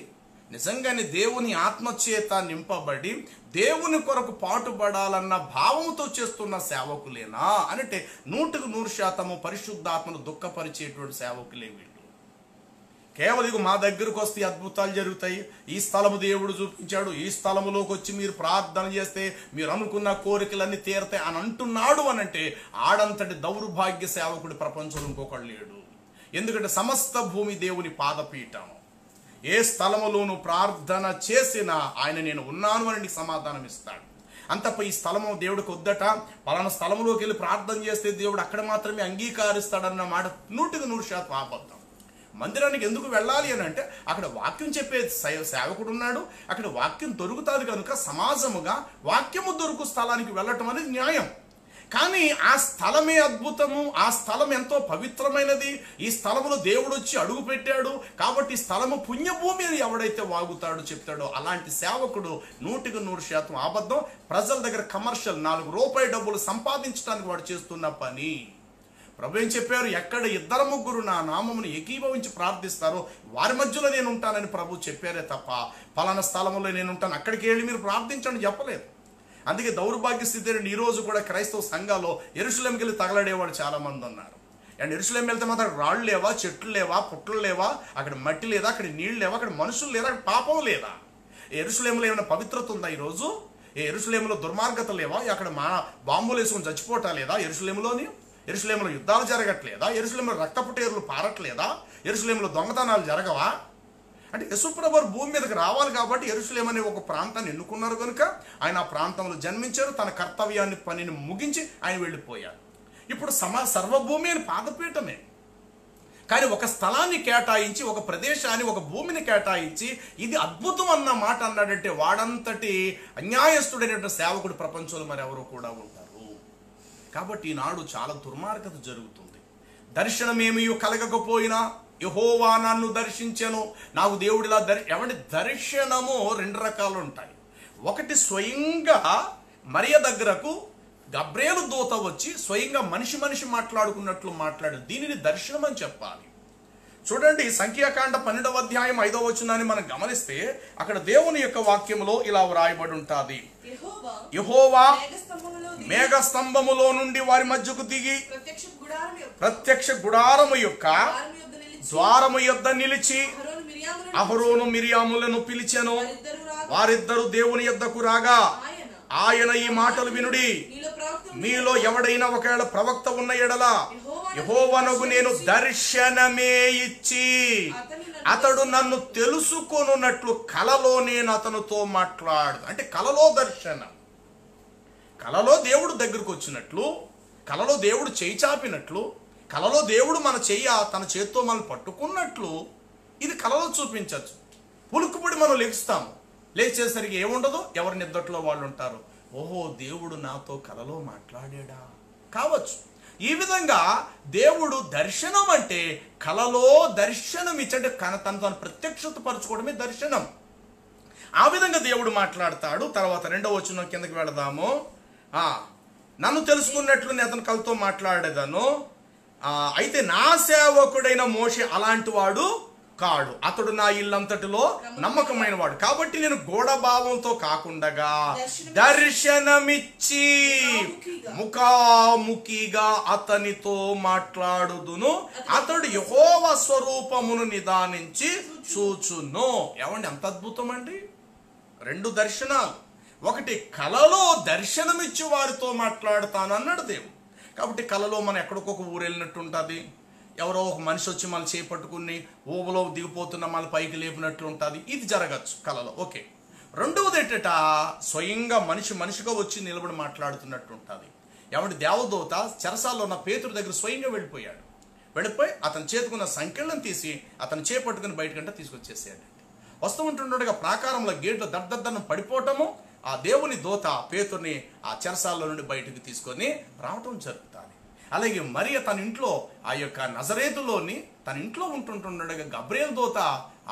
Speaker 1: నిజంగానే దేవుని ఆత్మచేత నింపబడి దేవుని కొరకు పాటుపడాలన్న భావంతో చేస్తున్న సేవకులేనా అంటే 100% పరిశుద్ధాత్మను దుఃఖపరిచేటువంటి సేవకులే వీళ్ళు. కేవలం మా దగ్గరకు వస్తే అద్భుతాలు జరుగుతాయి, ఈ స్థలము దేవుడు చూపించాడు, ఈ స్థలములోకి వచ్చి మీరు ప్రార్థన చేస్తే మీరు అనుకున్న కోరికలన్నీ తీరతాయి అని అంటున్నాడు అనంటే ఆడంతటి దౌర్భాగ్య సేవకుడి ప్రపంచంలో ఇంకొకడు లేడు. ఎందుకంటే సమస్త భూమి దేవుని పాదపీఠం. ఏ స్థలములోను ప్రార్థన చేసినా ఆయన నేను ఉన్నాను అని నీకు సమాధానం ఇస్తాడు. అంతపై ఈ స్థలము దేవుడికి వద్దట, పలానా స్థలంలోకి వెళ్ళి ప్రార్థన చేస్తే దేవుడు అక్కడ మాత్రమే అంగీకరిస్తాడన్న మాట 100% అబద్ధం. మందిరానికి ఎందుకు వెళ్ళాలి అని అంటే అక్కడ వాక్యం చెప్పే సేవకుడు ఉన్నాడు, అక్కడ వాక్యం దొరుకుతుంది కనుక సమాజముగా వాక్యము దొరుకు స్థలానికి వెళ్ళటం అనేది న్యాయం. కానీ ఆ స్థలమే అద్భుతము, ఆ స్థలం ఎంతో పవిత్రమైనది, ఈ స్థలములో దేవుడు వచ్చి అడుగు పెట్టాడు కాబట్టి ఈ స్థలము పుణ్యభూమి అని ఎవడైతే వాగుతాడో చెప్తాడో అలాంటి సేవకుడు 100% అబద్ధం. ప్రజల దగ్గర కమర్షియల్ 4 రూపాయి డబ్బులు సంపాదించడానికి వాడు చేస్తున్న పని. ప్రభు ఏం చెప్పారు? ఎక్కడ 2-3 నా నామమును ఏకీభవించి ప్రార్థిస్తారో వారి మధ్యలో నేను ఉంటానని ప్రభు చెప్పారే తప్ప పలానా స్థలంలో నేను ఉంటాను అక్కడికి వెళ్ళి మీరు ప్రార్థించండి చెప్పలేదు. అందుకే దౌర్భాగ్య స్థితి ఈ రోజు కూడా క్రైస్తవ సంఘాల్లో యెరూషలేముకి వెళ్ళి తగలడేవాడు చాలా మంది ఉన్నారు. అండ్ యెరూషలేం వెళ్తే మాత్రం రాళ్ళు లేవా, చెట్లు లేవా, పుట్టలు లేవా, అక్కడ మట్టి లేదా, అక్కడ నీళ్ళు లేవా, అక్కడ మనుషులు లేదా, అక్కడ పాపం లేదా? యెరూషలేములో ఏమైనా పవిత్రత ఉందా ఈరోజు? యెరూషలేములో దుర్మార్గత లేవా? అక్కడ బాంబులు వేసుకొని చచ్చిపోవటం లేదా? యెరూషలేములో యుద్ధాలు జరగట్లేదా? యెరూషలేములో రక్తపుటేరులు పారట్లేదా? యెరూషలేములో దొంగతనాలు జరగవా? అంటే యేసుప్రభు భూమి మీదకి రావాలి కాబట్టి యెరూషలేం అనే ఒక ప్రాంతాన్ని ఎన్నుకున్నారు కనుక ఆయన ఆ ప్రాంతంలో జన్మించారు, తన కర్తవ్యాన్ని పనిని ముగించి ఆయన వెళ్ళిపోయారు. ఇప్పుడు సర్వభూమి అని పాదపీఠమే, కానీ ఒక స్థలాన్ని కేటాయించి, ఒక ప్రదేశాన్ని, ఒక భూమిని కేటాయించి ఇది అద్భుతం అన్న మాట అన్నాడంటే వాడంతటి అన్యాయస్తుడైనటువంటి సేవకుడు ప్రపంచంలో మరి ఎవరు కూడా ఉంటారు. కాబట్టి ఈనాడు చాలా దుర్మార్గత జరుగుతుంది. దర్శనమేమీ కలగకపోయినా యెహోవా నన్ను దర్శించెను, నాకు దేవుడిలా ఎవరి దర్శనము 2 రకాలు ఉంటాయి. ఒకటి స్వయంగా మరియ దగ్గరకు గబ్రియేలు దూత వచ్చి స్వయంగా మనిషి మాట్లాడుకున్నట్లు మాట్లాడు, దీనిని దర్శనం అని చెప్పాలి. చూడండి, సంఖ్యాకాండ 12వ అధ్యాయం 5వ వచనాన్ని మనం గమనిస్తే అక్కడ దేవుని యొక్క వాక్యములో ఇలా వ్రాయబడి ఉంటుంది. యెహోవా మేఘస్తంభములో నుండి వారి మధ్యకు దిగి ప్రత్యక్ష గుడారము యొక్క ద్వారము యొద్ద నిలిచి అహరోను మిరియాములను పిలిచెను. వారిద్దరు దేవుని యొద్దకు రాగా ఆయన ఈ మాటలు వినుడి, మీలో ఎవడైనా ఒకవేళ ప్రవక్త ఉన్న ఎడల యెహోవానగు నేను దర్శనమే ఇచ్చి అతడు నన్ను తెలుసుకొనున్నట్లు కలలో నేను అతనితో మాట్లాడు. అంటే కలలో దర్శనం, కలలో దేవుడు దగ్గరకు వచ్చినట్లు, కలలో దేవుడు చేయి చాపినట్లు, కలలో దేవుడు మన చెయ్యి తన చేత్తో మనం పట్టుకున్నట్లు ఇది కలలో చూపించచ్చు. పులుకుపడి మనం లెగుస్తాము, లేచేసరికి ఏముండదు, ఎవరి నిద్దట్లో వాళ్ళు ఉంటారు. ఓహో, దేవుడు నాతో కలలో మాట్లాడా కావచ్చు. ఈ విధంగా దేవుడు దర్శనం అంటే కలలో దర్శనం ఇచ్చంటే తను ప్రత్యక్షత పరచుకోవడమే దర్శనం. ఆ విధంగా దేవుడు మాట్లాడతాడు. తర్వాత 2వ వచనం కిందకి వెళదాము. నన్ను తెలుసుకున్నట్లు నేను అతను కలతో మాట్లాడేదాను, అయితే నా సేవకుడైన మోషే అలాంటి వాడు కాడు, అతడు నా ఇల్లంతటిలో నమ్మకమైన వాడు. కాబట్టి నేను గూఢభావంతో కాకుండా దర్శనమిచ్చి ముఖాముఖిగా అతనితో మాట్లాడుదును, అతడు యెహోవా స్వరూపమును నిదానించి చూచును. ఏమండి, ఎంత అద్భుతం అండి! 2 దర్శనాలు. ఒకటి కలలో దర్శనమిచ్చి వారితో మాట్లాడతాను అన్నాడు దేవుడు. కాబట్టి కలలో మనం ఎక్కడికొక ఊరు వెళ్ళినట్టు ఉంటుంది, ఎవరో ఒక మనిషి వచ్చి మళ్ళీ చేపట్టుకుని ఊబలో దిగిపోతున్న మళ్ళీ పైకి లేపినట్లు ఉంటుంది. ఇది జరగచ్చు కలలో. ఓకే. రెండవది ఏంటట, స్వయంగా మనిషిగా వచ్చి నిలబడి మాట్లాడుతున్నట్టు ఉంటుంది. ఎవరి దేవదూత చెరసాల్లో ఉన్న పేతురు దగ్గర స్వయంగా వెళ్ళిపోయి అతని చేతుకున్న సంఖ్యలను తీసి అతను చేపట్టుకుని బయటకంటే తీసుకొచ్చేసాడు. వస్తూ ఉంటుండగా ప్రాకారంలో గేట్లు దద్దద్దను పడిపోవటము, ఆ దేవుని దూత పేతుర్ని ఆ చెరసాల్లో నుండి బయటకు తీసుకొని రావటం జరుగుతుంది. అలాగే మరియ తన ఇంట్లో ఆ యొక్క నజరేతులోని తన ఇంట్లో ఉంటుండగా గబ్రియేలు దూత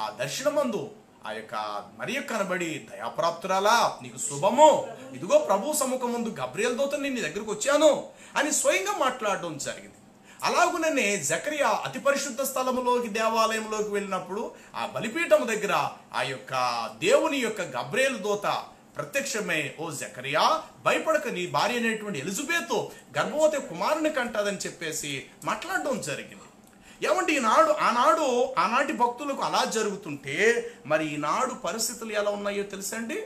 Speaker 1: ఆ దర్శనమందు ఆ యొక్క మరియ కనబడి, దయాప్రాప్తురాలా నీకు శుభము, ఇదిగో ప్రభు సముఖం ముందు గబ్రియేలు దూత నీ దగ్గరకు వచ్చాను అని స్వయంగా మాట్లాడడం జరిగింది. అలాగుననే జకరియా అతి పరిశుద్ధ స్థలములోకి దేవాలయంలోకి వెళ్ళినప్పుడు ఆ బలిపీఠం దగ్గర ఆ యొక్క దేవుని యొక్క గబ్రియేలు దూత ప్రత్యక్షమే, ఓ జకరియా భయపడక, నీ భార్య అనేటువంటి ఎలిజబెత్ గర్భవతి కుమారుని కంటదని చెప్పేసి మాట్లాడడం జరిగింది. ఏమంటే ఆనాటి భక్తులకు అలా జరుగుతుంటే మరి ఈనాడు పరిస్థితులు ఎలా ఉన్నాయో తెలుసండి.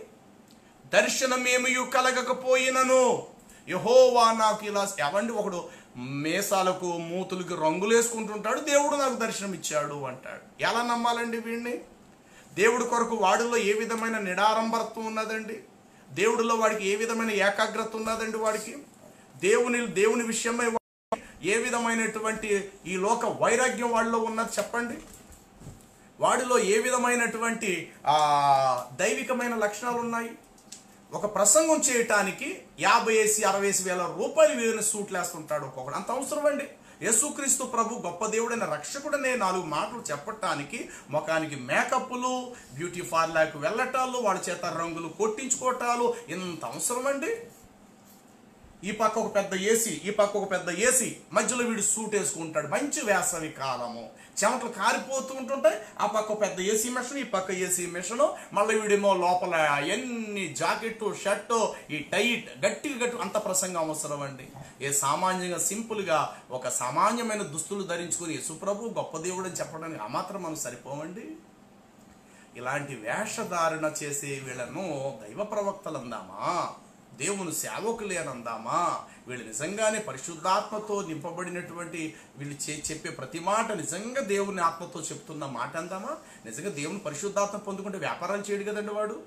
Speaker 1: దర్శనమేమీ కలగకపోయినను యెహోవా నాకు ఇలా, ఏమండి ఒకడు మేసాలకు మూతులకి రంగులు వేసుకుంటుంటాడు, దేవుడు నాకు దర్శనం ఇచ్చాడు అంటాడు. ఎలా నమ్మాలండి వీడిని? దేవుడి కొరకు వాడిలో ఏ విధమైన నిడారంబరత్వం ఉన్నదండి? దేవుడిలో వాడికి ఏ విధమైన ఏకాగ్రత ఉన్నదండి? వాడికి దేవుని విషయమై ఏ విధమైనటువంటి ఈ లోక వైరాగ్యం వాడిలో ఉన్నది చెప్పండి? వాడిలో ఏ విధమైనటువంటి దైవికమైన లక్షణాలు ఉన్నాయి? ఒక ప్రసంగం చేయటానికి 50,000-60,000 వేల రూపాయలు విలువైన సూట్లు వేస్తుంటాడు ఒక్కొక్కడు. అంత అవసరం అండి? యేసుక్రీస్తు ప్రభు గొప్ప దేవుడైన రక్షకుడనే 4 మాటలు చెప్పటానికి ముఖానికి మేకప్లు, బ్యూటీ పార్లర్కి వెళ్ళటాలు, వాళ్ళ చేత రంగులు కొట్టించుకోవటాలు ఇంత అవసరం అండి? ఈ పక్క ఒక పెద్ద ఏసీ, ఈ పక్క ఒక పెద్ద ఏసీ, మధ్యలో వీడు సూట్ వేసుకుంటాడు. మంచి వేసవి కాలము, చెమటలు కారిపోతూ ఉంటుంటాయి. ఆ పక్క పెద్ద ఏసీ మిషన్, ఈ పక్క ఏసీ మిషను, మళ్ళీ వీడేమో లోపల ఎన్ని జాకెట్టు, షర్టు, ఈ టైట్ గట్టి అంత ప్రసంగం అవసరం అండి? ఏ సామాన్యంగా సింపుల్గా ఒక సామాన్యమైన దుస్తులు ధరించుకుని యేసుప్రభు గొప్ప దేవుడు అని చెప్పడానికి ఆ మాత్రం మనం సరిపోవండి? ఇలాంటి వేషధారణ చేసే వీళ్ళను దైవ ప్రవక్తలు అందామా? దేవుని సేవకులే అని అందామా? వీళ్ళు నిజంగానే పరిశుద్ధాత్మతో నింపబడినటువంటి వీళ్ళు చెప్పే ప్రతి మాట నిజంగా దేవుని ఆత్మతో చెప్తున్న మాట అందామా? నిజంగా దేవుని పరిశుద్ధాత్మ పొందుకుంటే వ్యాపారాలు చేయడు కదండి వాడు.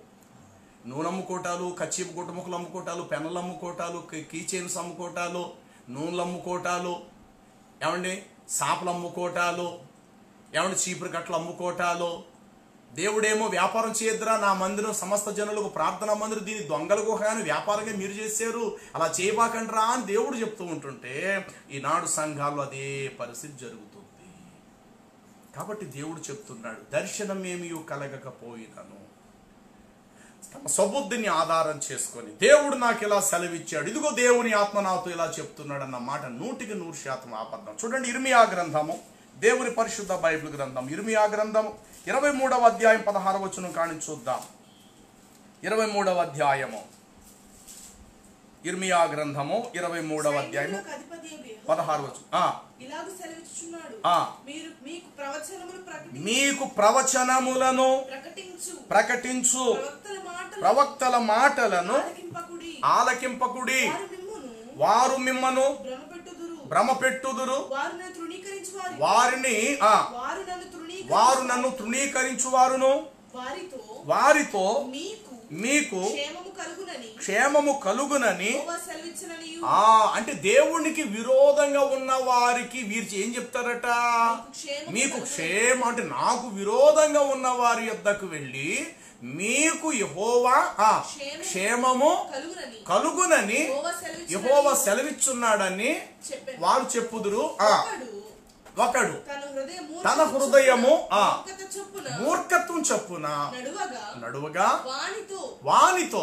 Speaker 1: నూనె అమ్ముకోటాలు, కచ్చీపు గుట్టముక్కలు అమ్ముకోటాలు, పెన్నులు అమ్ముకోటాలు, కీ చైన్స్ అమ్ముకోటాలు, నూనెలు అమ్ముకోటాలు, ఏమండి సాపలు అమ్ముకోటాలు, ఏమండి చీపురు కట్టలు అమ్ముకోటాలు. దేవుడేమో వ్యాపారం చేయద్దురా నా మందిరం సమస్త జనులకు ప్రార్థనా మందిరం, దీన్ని దొంగలకు కానీ వ్యాపారంగా మీరు చేశారు, అలా చేయబాకండ్రా అని దేవుడు చెప్తూ ఉంటుంటే ఈనాడు సంఘాల్లో అదే పరిస్థితి జరుగుతుంది. కాబట్టి దేవుడు చెప్తున్నాడు, దర్శనమేమీ కలగకపోయినను తమ సబుద్ధిని ఆధారం చేసుకొని దేవుడు నాకు ఇలా సెలవిచ్చాడు, ఇదిగో దేవుని ఆత్మ నాతో ఇలా చెప్తున్నాడు అన్న మాట 100% అబద్ధం. చూడండి, ఇర్మియా గ్రంథము, దేవుని పరిశుద్ధ బైబిల్ గ్రంథం, ఇర్మియా గ్రంథము 23వ అధ్యాయం 16వ వచనం కాని చూద్దాం. 23వ అధ్యాయము, ఇర్మియా గ్రంథము 23వ అధ్యాయము 16వ వచనం. మీకు ప్రవచనములను ప్రకటించు, ప్రవక్తల మాటలను ఆలకింపకుడి, వారు మిమ్మను భ్రమపెట్టుదురు, వారు నన్ను తృణీకరించువారును వారితో మీకు క్షేమము కలుగునని. అంటే దేవునికి విరోధంగా ఉన్న వారికి వీరు ఏం చెప్తారట? మీకు క్షేమం అంటే నాకు విరోధంగా ఉన్న వారి యొద్దకు వెళ్ళి మీకు యెహోవా క్షేమము కలుగునని యెహోవా సెలవిచ్చున్నాడని వారు చెప్పుదురు. ఒకడు తన హృదయము మూర్ఖత్వం చొప్పున నడువగా వానితో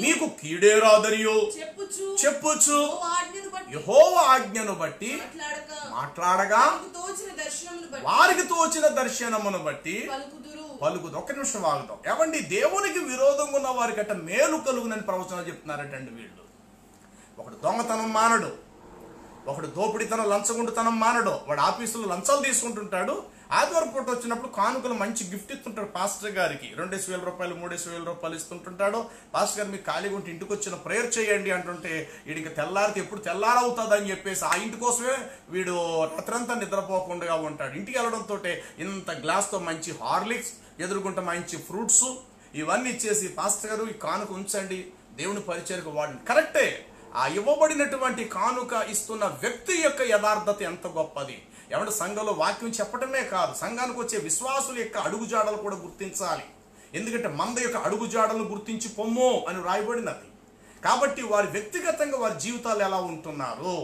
Speaker 1: మీకు కీడే రాదనియో చెప్పుచు యెహోవా ఆజ్ఞను బట్టి మాట్లాడగా వారికి తోచిన దర్శనమును బట్టి పలుకుదు. ఒక్క నిమిషం ఆగుదాం. ఏమండి, దేవునికి విరోధంగా ఉన్న వారికట మేలు కలుగునని ప్రవచనాలు చెప్తున్నారటండి వీళ్ళు. ఒకడు దొంగతనం మానడు, ఒకడు దోపిడితనం లంచగొండుతనం మానడు, వాడు ఆఫీసులో లంచాలు తీసుకుంటుంటాడు. ఆదివారం పూట వచ్చినప్పుడు కానుకలు మంచి గిఫ్ట్ ఇస్తుంటాడు పాస్టర్ గారికి, 2,000 రూపాయలు 3,000 రూపాయలు ఇస్తుంటుంటాడు. పాస్టర్ గారు మీకు ఖాళీగా ఉంటే ఇంటికి వచ్చిన ప్రేయర్ చేయండి అంటుంటే వీడికి తెల్లారితే ఎప్పుడు తెల్లారవుతుంది అని చెప్పేసి ఆ ఇంటి కోసమే వీడు రాత్రంతా నిద్రపోకుండా ఉంటాడు. ఇంటికి వెళ్ళడంతో ఇంత గ్లాస్తో మంచి హార్లిక్స్, ఎదురుకుంటే మంచి ఫ్రూట్స్ ఇవన్నీ ఇచ్చేసి పాస్టర్ గారు ఈ కానుక ఉంచండి దేవుని పరిచయకు వాడిని. కరెక్టే, ఆ ఇవ్వబడినటువంటి కానుక ఇస్తున్న వ్యక్తి యొక్క యథార్థత ఎంత గొప్పది. ఏమంటే సంఘంలో వాక్యం చెప్పటమే కాదు, సంఘానికి వచ్చే విశ్వాసుల యొక్క అడుగుజాడలు కూడా గుర్తించాలి. ఎందుకంటే మంద యొక్క అడుగుజాడలను గుర్తించి పొమ్ము అని రాయబడినది. కాబట్టి వారి వ్యక్తిగతంగా వారి జీవితాలు ఎలా ఉంటున్నారు,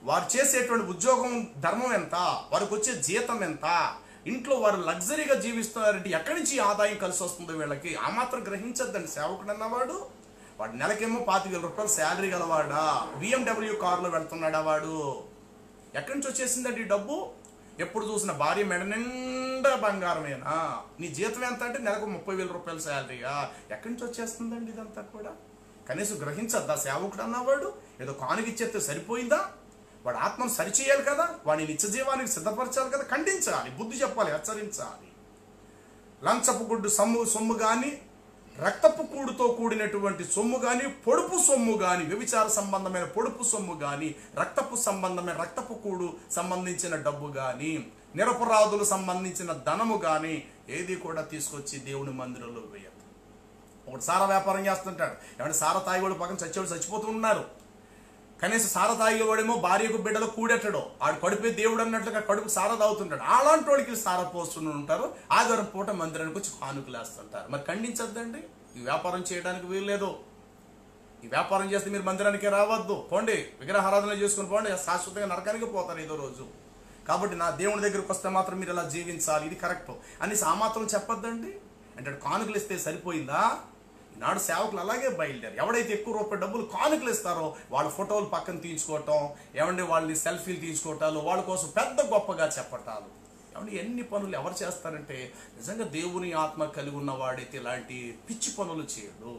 Speaker 1: వారు చేసేటువంటి ఉద్యోగం ధర్మం ఎంత, వారికి వచ్చే జీతం ఎంత, ఇంట్లో వారు లగ్జరీగా జీవిస్తున్నారంటే ఎక్కడి నుంచి ఆదాయం కలిసి వస్తుందో వీళ్ళకి ఆ మాత్రం గ్రహించద్దండి. సేవకుడు అన్నవాడు వాడు నెలకేమో 25,000 రూపాయలు శాలరీ గలవాడా, BMW కారులో వెళ్తున్నాడా, వాడు ఎక్కడి నుంచి వచ్చేసిందండి ఈ డబ్బు? ఎప్పుడు చూసిన భార్య మెడ నిండా బంగారమేనా, నీ జీతం ఎంత అంటే నెలకు 30,000 రూపాయలు శాలరీగా, ఎక్కడి నుంచి వచ్చేస్తుందండి ఇదంతా కూడా? కనీసం గ్రహించద్దా సేవకుడు అన్నవాడు? ఏదో కానుకిచ్చేస్తే సరిపోయిందా? వాడు ఆత్మను సరిచేయాలి కదా, వాడిని నిత్య జీవానికి సిద్ధపరచాలి కదా, ఖండించాలి, బుద్ధి చెప్పాలి, హెచ్చరించాలి. లంచపు గుడ్డు సొమ్ము కానీ, రక్తపు కూడుతో కూడినటువంటి సొమ్ము కానీ, పొడుపు సొమ్ము కానీ, వ్యభిచార సంబంధమైన పొడుపు సొమ్ము కానీ, రక్తపు కూడు సంబంధించిన డబ్బు కానీ, నిరపరాధులు సంబంధించిన ధనము కానీ ఏది కూడా తీసుకొచ్చి దేవుని మందిరంలో వేయద్దు. ఒకటి సారా వ్యాపారం చేస్తుంటాడు, ఏమంటే సారా తాగివాడు పక్కన చచ్చేవాడు చచ్చిపోతూ ఉన్నారు. కనీసం సారా తాగేవాడేమో భార్యకు బిడ్డలు కూడెట్టడు, ఆడు కడుపే దేవుడు అన్నట్లుగా కడుపు సారా తాగుతుంటాడు. అలాంటి వాడికి సారా పోస్తూ ఉంటారు. ఆదివారం పూట మందిరానికి వచ్చి కానుకలు వేస్తుంటారు. మరి ఖండించద్దండి, ఈ వ్యాపారం చేయడానికి వీల్లేదు. ఈ వ్యాపారం చేస్తే మీరు మందిరానికి రావద్దు, పోండి విగ్రహారాధన చేసుకుని పోండి, శాశ్వతంగా నరకానికి పోతారు ఏదో రోజు. కాబట్టి నా దేవుని దగ్గరికి వస్తే మాత్రం మీరు ఇలా జీవించాలి, ఇది కరెక్ట్ అని ఆ మాత్రం చెప్పొద్దండి. అంటే కానుకలు ఇస్తే సరిపోయిందా? ఈనాడు సేవకులు అలాగే బయలుదేరు. ఎవడైతే ఎక్కువ రూపాయలు డబ్బులు కానుకలు ఇస్తారో వాళ్ళ ఫోటోలు పక్కన తీసుకోవటం, ఏమంటే వాళ్ళని సెల్ఫీలు తీసుకోవటాలు, వాళ్ళ కోసం పెద్ద గొప్పగా చెప్పటాలు, ఏమంటే ఎన్ని పనులు ఎవరు చేస్తారంటే నిజంగా దేవుని ఆత్మ కలిగి ఉన్నవాడైతే ఇలాంటి పిచ్చి పనులు చేయడు.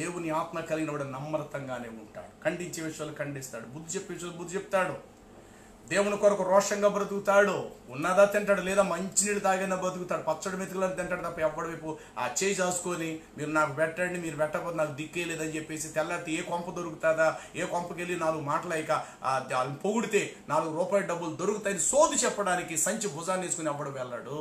Speaker 1: దేవుని ఆత్మ కలిగిన వాడు నమ్రతంగానే ఉంటాడు, ఖండించే విషయాలు ఖండిస్తాడు, బుద్ధి చెప్పే విషయాలు బుద్ధి చెప్తాడు, దేవుని కొరకు రోషంగా బ్రతుకుతాడు, ఉన్నదా తింటాడు లేదా మంచినీళ్ళు తాగినా బతుకుతాడు, పచ్చడి మెతుకులను తింటాడు తప్ప ఎవడి వైపు ఆ చేయి చాసుకొని మీరు నాకు పెట్టండి, మీరు పెట్టకపోతే నాకు దిక్కే లేదని చెప్పేసి తెల్లారితే ఏ కొంప దొరుకుతుందా, ఏ కొంపకి వెళ్ళి 4 మాటలు ఇక పొగిడితే 4 రూపాయల డబ్బులు దొరుకుతాయని సోది చెప్పడానికి సంచి భుజాన్ని వేసుకుని ఎవడు వెళ్ళాడు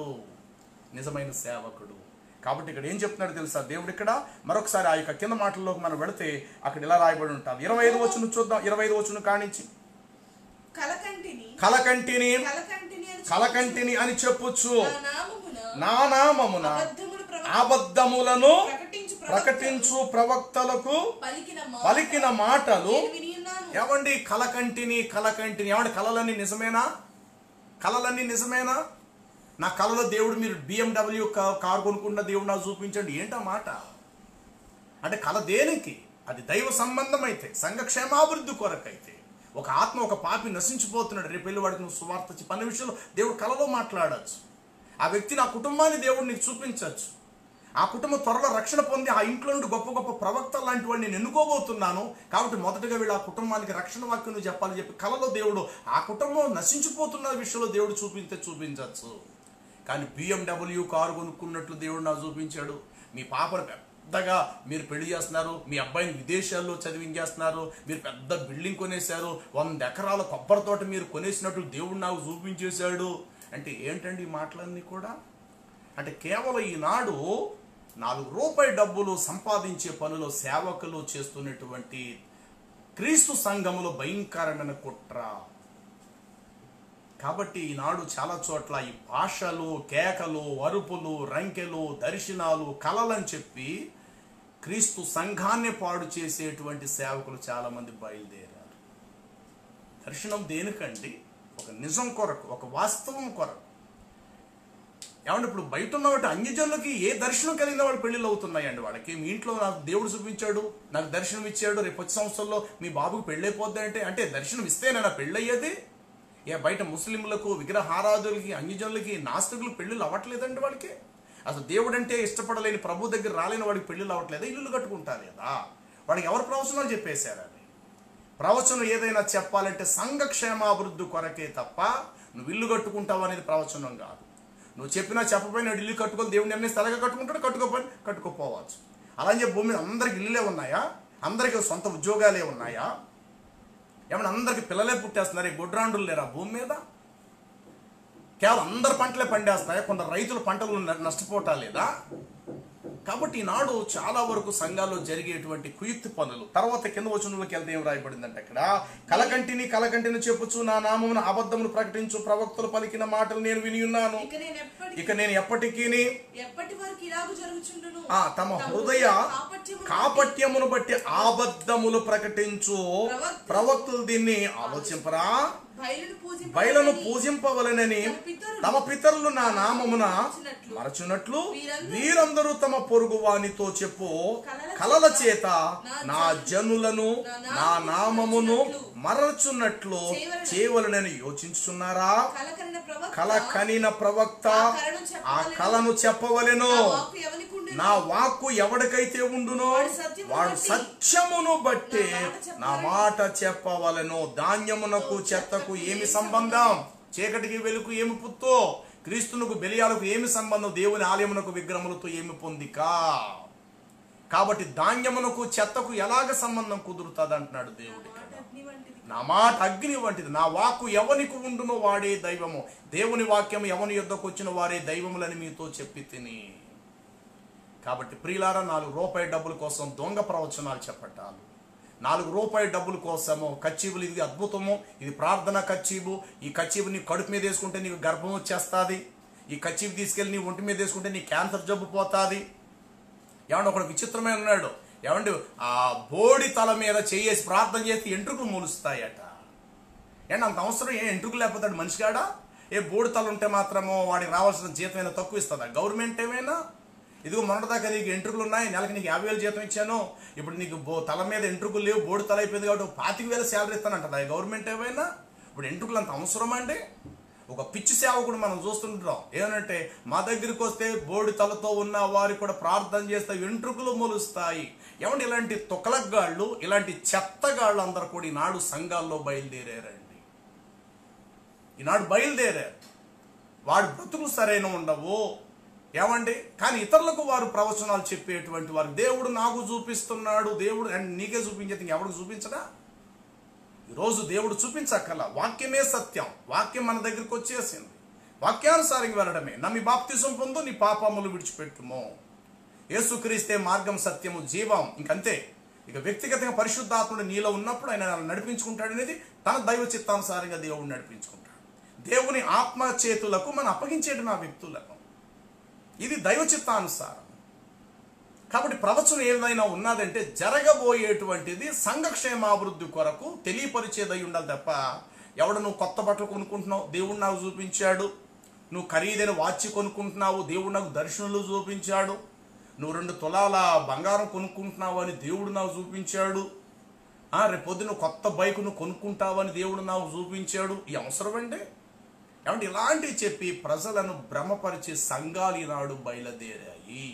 Speaker 1: నిజమైన సేవకుడు. కాబట్టి ఇక్కడ ఏం చెప్తున్నాడు తెలుసా దేవుడు? ఇక్కడ మరొకసారి ఆ యొక్క కింద మాటల్లోకి మనం వెళితే అక్కడ ఇలా రాయబడి ఉంటుంది. 25 వచనం చూద్దాం. 25 వచనం కానించి కలకంటిని అని చెప్పొచ్చు, నా నామమున అబద్ధములను ప్రకటించు ప్రవక్తలకు పలికిన మాటలు. ఏమండి కలకంటిని ఏమండి కలలన్నీ నిజమేనా? కలలన్నీ నిజమేనా? నా కలలో దేవుడు మీరు BMW కారు కొనుక్కున్న దేవుడు నాకు చూపించండి, ఏంటా మాట? అంటే కళ దేనికి? అది దైవ సంబంధం అయితే, సంఘక్షేమాభివృద్ధి కొరకైతే, ఒక ఆత్మ ఒక పాపి నశించిపోతున్నాడు, రేపు వెళ్ళి వాడికి నువ్వు సువార్త పని విషయంలో దేవుడు కలలో మాట్లాడచ్చు. ఆ వ్యక్తిని, ఆ కుటుంబాన్ని దేవుడు నీకు చూపించవచ్చు. ఆ కుటుంబం త్వరలో రక్షణ పొంది ఆ ఇంట్లో నుండి గొప్ప గొప్ప ప్రవక్తలు లాంటి వాడిని నేను ఎన్నుకోబోతున్నాను, కాబట్టి మొదటగా వీళ్ళు ఆ కుటుంబానికి రక్షణ వాక్యం నువ్వు చెప్పాలని చెప్పి కలలో దేవుడు ఆ కుటుంబం నశించిపోతున్న విషయంలో దేవుడు చూపించవచ్చు. కానీ BMW కారు కొనుక్కున్నట్లు దేవుడు నాకు చూపించాడు. మీ పాపను పెద్దగా మీరు పెళ్లి చేస్తున్నారు, మీ అబ్బాయిని విదేశాల్లో చదివించేస్తున్నారు, మీరు పెద్ద బిల్డింగ్ కొనేశారు, 100 ఎకరాల కొబ్బరి తోట మీరు కొనేసినట్లు దేవుడు నాకు చూపించేశాడు అంటే ఏంటండి ఈ మాటలన్నీ కూడా? అంటే కేవలం ఈనాడు 4 రూపాయల డబ్బులు సంపాదించే పనులు సేవకులు చేస్తున్నటువంటి క్రీస్తు సంఘములో భయంకరమైన కుట్ర. కాబట్టి ఈనాడు చాలా చోట్ల ఈ భాషలు, కేకలు, అరుపులు, రంకెలు, దర్శనాలు, కలలని చెప్పి క్రీస్తు సంఘాన్ని పాడు చేసేటువంటి సేవకులు చాలా మంది బయలుదేరారు. దర్శనం దేనికండి? ఒక నిజం కొరకు, ఒక వాస్తవం కొరకు. ఏమంటే ఇప్పుడు బయట ఉన్నవాటి అన్యజనులకి ఏ దర్శనం కలిగిన వాళ్ళు పెళ్లిళ్ళు అవుతున్నాయండి. వాళ్ళకి మీ ఇంట్లో నాకు దేవుడు చూపించాడు, నాకు దర్శనం ఇచ్చాడు, రేపు వచ్చే సంవత్సరంలో మీ బాబుకు పెళ్ళైపోద్ది అంటే దర్శనం ఇస్తేనేనా పెళ్ళయ్యేది? ఏ బయట ముస్లింలకు, విగ్రహారాధులకి, అన్యజనులకి, నాస్తికులకు పెళ్ళిళ్ళు అవ్వట్లేదండి వాళ్ళకి. అసలు దేవుడు అంటే ఇష్టపడలేని ప్రభు దగ్గర రాలేని వాడికి పెళ్ళిళ్ళు అవ్వట్లేదా? ఇల్లు కట్టుకుంటారు కదా. వాడికి ఎవరు ప్రవచనాలు చెప్పేశారు? అది ప్రవచనం ఏదైనా చెప్పాలంటే సంఘక్షేమాభివృద్ధి కొరకే తప్ప నువ్వు ఇల్లు కట్టుకుంటావు అనేది ప్రవచనం కాదు. నువ్వు చెప్పినా చెప్పపోయినా ఇల్లు కట్టుకొని దేవుడు నిర్ణయిస్తే అలాగే కట్టుకుంటాడు, కట్టుకోపోవచ్చు. అలా అని చెప్పి భూమి మీద అందరికి ఇల్లులే ఉన్నాయా? అందరికి సొంత ఉద్యోగాలే ఉన్నాయా? ఏమన్నా అందరికి పిల్లలే పుట్టేస్తున్నారు? గొడ్రాండులు లేరా భూమి మీద? కేవలం అందరు పంటలే పండేస్తాయా? కొందరు రైతుల పంటలు నష్టపోవటం లేదా? కాబట్టి ఈనాడు చాలా వరకు సంఘాల్లో జరిగేటువంటి కుయుక్తి పనులు. తర్వాత కింద వచనంలోకి వెళ్తే ఏం రాయబడిందంటే అక్కడ కలకంటిని చెప్పుచు నా నామమున అబద్ధములు ప్రకటించు ప్రవక్తలు పలికిన మాటలు నేను విని ఉన్నాను. ఇక నేను ఎప్పటికీ తమ హృదయ కాపట్యమును బట్టి అబద్ధములు ప్రకటించు ప్రవక్తలు దీన్ని ఆలోచింపరా, బయలను పూజింపవలనని తమ పితరులు నా నామమున మరచున్నట్లు వీరందరూ తమ పొరుగు వానితో చెప్పు కలల చేత నా జనులను నా నామమును మరచున్నట్లు చేయవలనని యోచించుచున్నారా? కల కనిన ప్రవక్త ఆ కలను చెప్పవలెను. నా వాక్కు ఎవడికైతే ఉండునో వాడు సత్యమును బట్టి నా మాట చెప్పవలెను. ధాన్యమునకు చెత్తకు ఏమి సంబంధం? చీకటికి వెలుగు ఏమి పుత్తో? క్రీస్తునకు బెలియాలకు ఏమి సంబంధం? దేవుని ఆలయమునకు విగ్రహములతో ఏమి పొందిక? కాబట్టి ధాన్యమునకు చెత్తకు ఎలాగ సంబంధం కుదురుతుంది అంటున్నాడు దేవుడు ఇక్కడ. నా మాట అగ్ని వంటిది, నా వాక్కు ఎవనికి ఉండునో వాడే దైవము, దేవుని వాక్యం ఎవని యొద్దకు వచ్చిన వారే దైవములని మీతో చెప్పి తిని. కాబట్టి ప్రియులారా, ₹4 డబ్బుల కోసం దొంగ ప్రవచనాలు చెప్పటాలు, ₹4 డబ్బుల కోసము కచ్చీబులు, ఇది అద్భుతము, ఇది ప్రార్థన కచ్చీబు, ఈ కచ్చీబు నీ కడుపు మీద వేసుకుంటే నీకు గర్భం వచ్చేస్తుంది, ఈ కచ్చీబు తీసుకెళ్ళి నీ ఒంటి మీద వేసుకుంటే నీ క్యాన్సర్ జబ్బు పోతుంది. ఏమంటే ఒకడు విచిత్రమైన ఉన్నాడు, ఏమంటే ఆ బోడి తల మీద చేసి ప్రార్థన చేస్తే ఎంట్రుకులు మూలుస్తాయట. ఏంటి అంత అవసరం? ఎంట్రుకులు లేకపోతాడు మనిషి కాడా? బోడి తల ఉంటే మాత్రమో వాడికి రావాల్సిన జీతం అయినా తక్కువ ఇస్తుందా గవర్నమెంట్ ఏమైనా? ఇదిగో మొన్నటిదాకా నీకు ఎంట్రుకులు ఉన్నాయి, నెలకి నీకు 50,000 జీతం ఇచ్చాను, ఇప్పుడు నీకు తల మీద ఎంట్రుకులు లేవు, బోడి తల అయిపోయింది కాబట్టి 25,000 శాలరీ ఇస్తానంటదా గవర్నమెంట్ ఏమైనా? ఇప్పుడు ఎంట్రుకులు అంత అవసరం అండి? ఒక పిచ్చి సేవకుడు మనం చూస్తుంటాం, ఏమంటే మా దగ్గరికి వస్తే బోడి తలతో ఉన్న వారు కూడా ప్రార్థన చేస్తే వెంట్రుకలు మొలుస్తాయి. ఏమంటే ఇలాంటి తొక్కలగాళ్ళు, ఇలాంటి చెత్తగాళ్ళు అందరూ కూడా ఈనాడు సంఘాల్లో బయలుదేరారండి. ఈనాడు బయలుదేరారు. వాడు బ్రతుకులు సరైన ఉండవు ఏమండి, కానీ ఇతరులకు వారు ప్రవచనాలు చెప్పేటువంటి వారు, దేవుడు నాకు చూపిస్తున్నాడు, దేవుడు నీకే చూపించేది ఇంకెవరికి చూపించడా? ఈరోజు దేవుడు చూపించక్కల, వాక్యమే సత్యం, వాక్యం మన దగ్గరికి వచ్చేసింది, వాక్యానుసారంగా వెళ్ళడమే. నమ్మి బాప్తిజం పొందు, నీ పాపములు విడిచిపెట్టుము. యేసుక్రీస్తే మార్గం, సత్యము, జీవం. ఇంకంతే. ఇక వ్యక్తిగతంగా పరిశుద్ధాత్ముడు నీలో ఉన్నప్పుడు ఆయన నడిపించుకుంటాడు అనేది తన దైవ చిత్తానుసారంగా దేవుడు నడిపించుకుంటాడు. దేవుని ఆత్మ చేతులకు మనం అప్పగించేటి నా వ్యక్తులకు, ఇది దైవ చిత్తానుసారం. కాబట్టి ప్రవచనం ఏదైనా ఉన్నదంటే జరగబోయేటువంటిది సంఘక్షేమాభివృద్ధి కొరకు తెలియపరిచేదై ఉండాలి తప్ప, ఎవడు నువ్వు కొత్త బట్టలు కొనుక్కుంటున్నావు, దేవుడు నాకు చూపించాడు, నువ్వు ఖరీదైన వాచ్ కొనుక్కుంటున్నావు, దేవుడు నాకు దర్శనంలో చూపించాడు, నువ్వు 2 తులాల బంగారం కొనుక్కుంటున్నావు అని దేవుడు నాకు చూపించాడు, రేపు పొద్దున కొత్త బైక్ నువ్వు కొనుక్కుంటావని దేవుడు నాకు చూపించాడు, ఈ అవసరం అండి? ఏమంటే ఇలాంటివి చెప్పి ప్రజలను భ్రమపరిచే సంఘాలు ఈనాడు బయలుదేరాయి.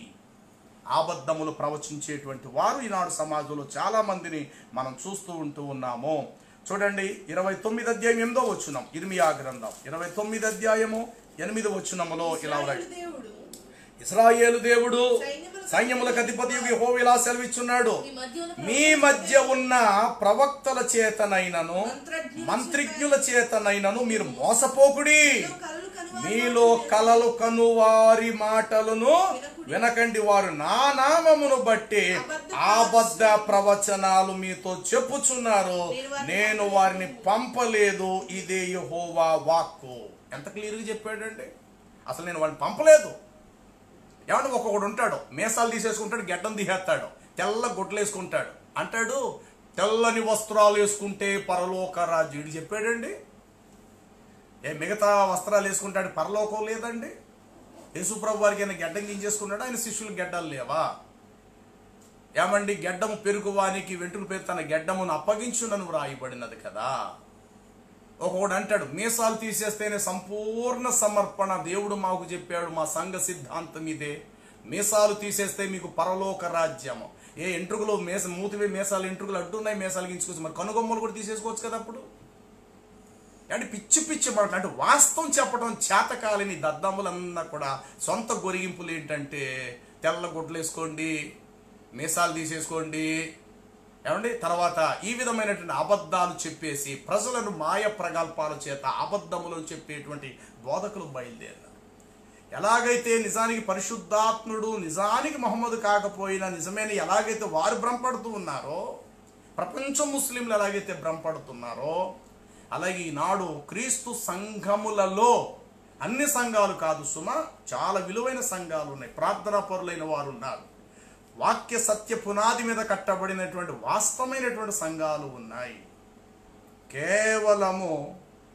Speaker 1: అబద్ధములు ప్రవచించేటువంటి వారు ఈనాడు సమాజంలో చాలా మందిని మనం చూస్తూ ఉంటూ ఉన్నాము. చూడండి 29వ అధ్యాయం 8వ వచనం, ఇర్మియా గ్రంథం 29వ అధ్యాయము 8వ వచనములో ఇలా ఉంది, ఇశ్రాయేలు దేవుడు సైన్యములకు అధిపతి యెహోవా ఇలా సెలవిచ్చున్నాడు, మీ మధ్య ఉన్న ప్రవక్తల చేతనైనను మంత్రిజ్ఞుల చేతనైనను మీరు మోసపోకుడి, మీలో కలలు కనువారి మాటలను వినకండి, వారు నా నామమును బట్టి అబద్ధ ప్రవచనాలు మీతో చెప్పుచున్నారు, నేను వారిని పంపలేదు, ఇదే యెహోవా వాక్కు. ఎంత క్లియర్గా చెప్పాడండి, అసలు నేను వాడిని పంపలేదు. ఏమన్నా ఒక్కొక్కడు ఉంటాడు, మేసాలు తీసేసుకుంటాడు, గెడ్డం తీసేస్తాడు, తెల్ల గుడ్లు వేసుకుంటాడు, అంటాడు తెల్లని వస్త్రాలు వేసుకుంటే పరలోక రాజ్యుడు చెప్పాడండి. మిగతా వస్త్రాలు వేసుకుంటాడు, పరలోకం లేదండి. యేసుప్రభు వారికి ఆయన గెడ్డం గించేసుకున్నాడు, ఆయన శిష్యులు గెడ్డలు లేవా? ఏమండి, గెడ్డము పెరుగువానికి వెంట్రుకు పేరు తన గెడ్డమును అప్పగించునను వ్రాయబడినది కదా. ఒకడు అంటాడు మీసాలు తీసేస్తేనే సంపూర్ణ సమర్పణ, దేవుడు మాకు చెప్పాడు, మా సంఘ సిద్ధాంతం ఇదే, మీసాలు తీసేస్తే మీకు పరలోక రాజ్యము. ఎంట్రుకలు మూతివే మీసాలు, ఎంట్రుకలు అడ్డున్నాయి, మీసాలు గించుకోవచ్చు, మరి కనుగొమ్మలు కూడా తీసేసుకోవచ్చు కదా. అప్పుడు అంటే పిచ్చి పిచ్చి మాటలు, అంటే వాస్తవం చెప్పడం చేతకాలని దద్దమ్ములన్నా కూడా సొంత గొరిగింపులు ఏంటంటే తెల్ల గుడ్లు వేసుకోండి, మీసాలు తీసేసుకోండి, ఏమండి, తర్వాత ఈ విధమైనటువంటి అబద్ధాలు చెప్పేసి ప్రజలను మాయ ప్రగల్పాల చేత అబద్ధములు చెప్పేటువంటి బోధకులు బయలుదేరారు. ఎలాగైతే నిజానికి పరిశుద్ధాత్ముడు నిజానికి మహమ్మద్ కాకపోయినా నిజమైన ఎలాగైతే వారు భ్రమపడుతూ ఉన్నారో, ప్రపంచం ముస్లింలు ఎలాగైతే భ్రమపడుతున్నారో, అలాగే ఈనాడు క్రీస్తు సంఘములలో, అన్ని సంఘాలు కాదు సుమా, చాలా విలువైన సంఘాలు ఉన్నాయి, ప్రార్థనా పరులైన వారు ఉన్నారు, వాక్య సత్య పునాది మీద కట్టబడినటువంటి వాస్తవమైనటువంటి సంఘాలు ఉన్నాయి. కేవలము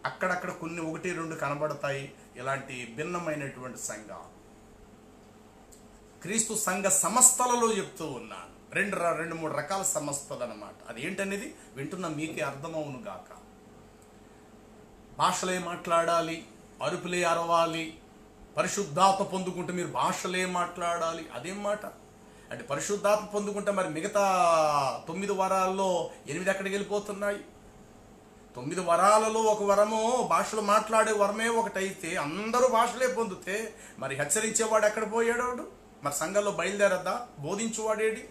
Speaker 1: అక్కడక్కడ కొన్ని 1-2 కనబడతాయి ఇలాంటి భిన్నమైనటువంటి సంఘాలు. క్రీస్తు సంఘ సంస్థలలో చెప్తూ ఉన్నాను, 2-3 రకాల సంస్థలు అన్నమాట. అది ఏంటనేది వింటున్న మీకే అర్థమవును గాక. భాషలే మాట్లాడాలి, అరుపులే అరవాలి, పరిశుద్ధాత్మ పొందుకుంటే మీరు భాషలే మాట్లాడాలి, అదేం మాట? అంటే పరిశుద్ధాత్మ పొందుకుంటే మరి మిగతా 9 వరాల్లో 8 ఎక్కడికి వెళ్ళిపోతున్నాయి? 9 వరాలలో ఒక వరము భాషలు మాట్లాడే వరమే ఒకటైతే అందరూ భాషలే పొందితే మరి హెచ్చరించేవాడు ఎక్కడ పోయాడు? మరి సంఘంలో బయలుదేరద్దా? బోధించువాడేడి?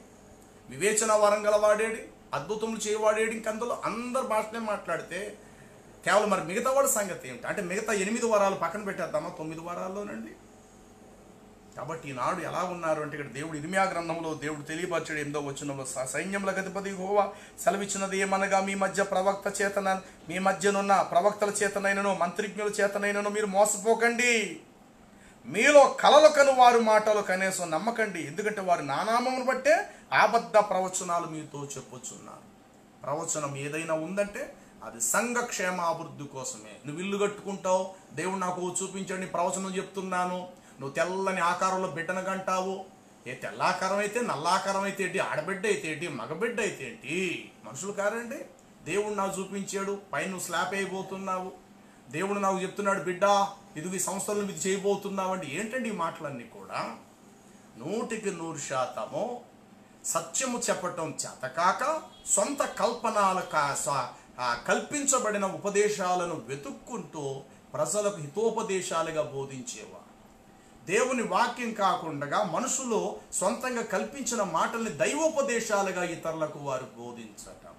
Speaker 1: వివేచన వరం గలవాడేడి? అద్భుతములు చేయవాడేడు. ఇంక అందులో అందరు భాషనే మాట్లాడితే కేవలం మరి మిగతా వాడి సంగతి ఏమిటి? అంటే మిగతా 8 వరాలు పక్కన పెట్టేద్దామా 9 వరాల్లోనండి? కాబట్టి ఈనాడు ఎలా ఉన్నారు అంటే ఇక్కడ దేవుడు ఇర్మీయా గ్రంథంలో దేవుడు తెలియపరచాడు 8వ వచనంలో, సైన్యములకు అధిపతి యెహోవా సెలవిచ్చినది ఏమనగా, మీ మధ్యనున్న ప్రవక్తల చేతనైనను మంత్రిజ్ఞుల చేతనైనను మీరు మోసపోకండి. మీలో కలలు కను వారి మాటలు కనీసం నమ్మకండి. ఎందుకంటే వారి నానామమును బట్టే అబద్ధ ప్రవచనాలు మీతో చెప్పుచున్నారు. ప్రవచనం ఏదైనా ఉందంటే అది సంఘ క్షేమాభివృద్ధి కోసమే. నువ్వు ఇల్లు కట్టుకుంటావు, దేవుడు నాకు చూపించండి ప్రవచనం చెప్తున్నాను, నువ్వు తెల్లని ఆకారంలో బిడ్డను కంటావు. ఏ తెల్లాకారం అయితే నల్లాకారం అయితే ఏంటి, ఆడబిడ్డ అయితే ఏంటి, మగబిడ్డ అయితే ఏంటి, మనుషులు కారండి. దేవుడు నాకు చూపించాడు, పైన నువ్వు స్లాప్ అయిపోతున్నావు. దేవుడు నాకు చెప్తున్నాడు, బిడ్డ ఇది ఈ సంస్థలను ఇది చేయబోతున్నావు అంటే ఏంటండి ఈ మాటలన్నీ కూడా? 100% సత్యము చెప్పటం చేతకాక సొంత కల్పించబడిన ఉపదేశాలను వెతుక్కుంటూ ప్రజలకు హితోపదేశాలుగా బోధించేవారు. దేవుని వాక్యం కాకుండా మనుషులు సొంతంగా కల్పించిన మాటల్ని దైవోపదేశాలుగా ఇతరులకు వారు బోధించటము.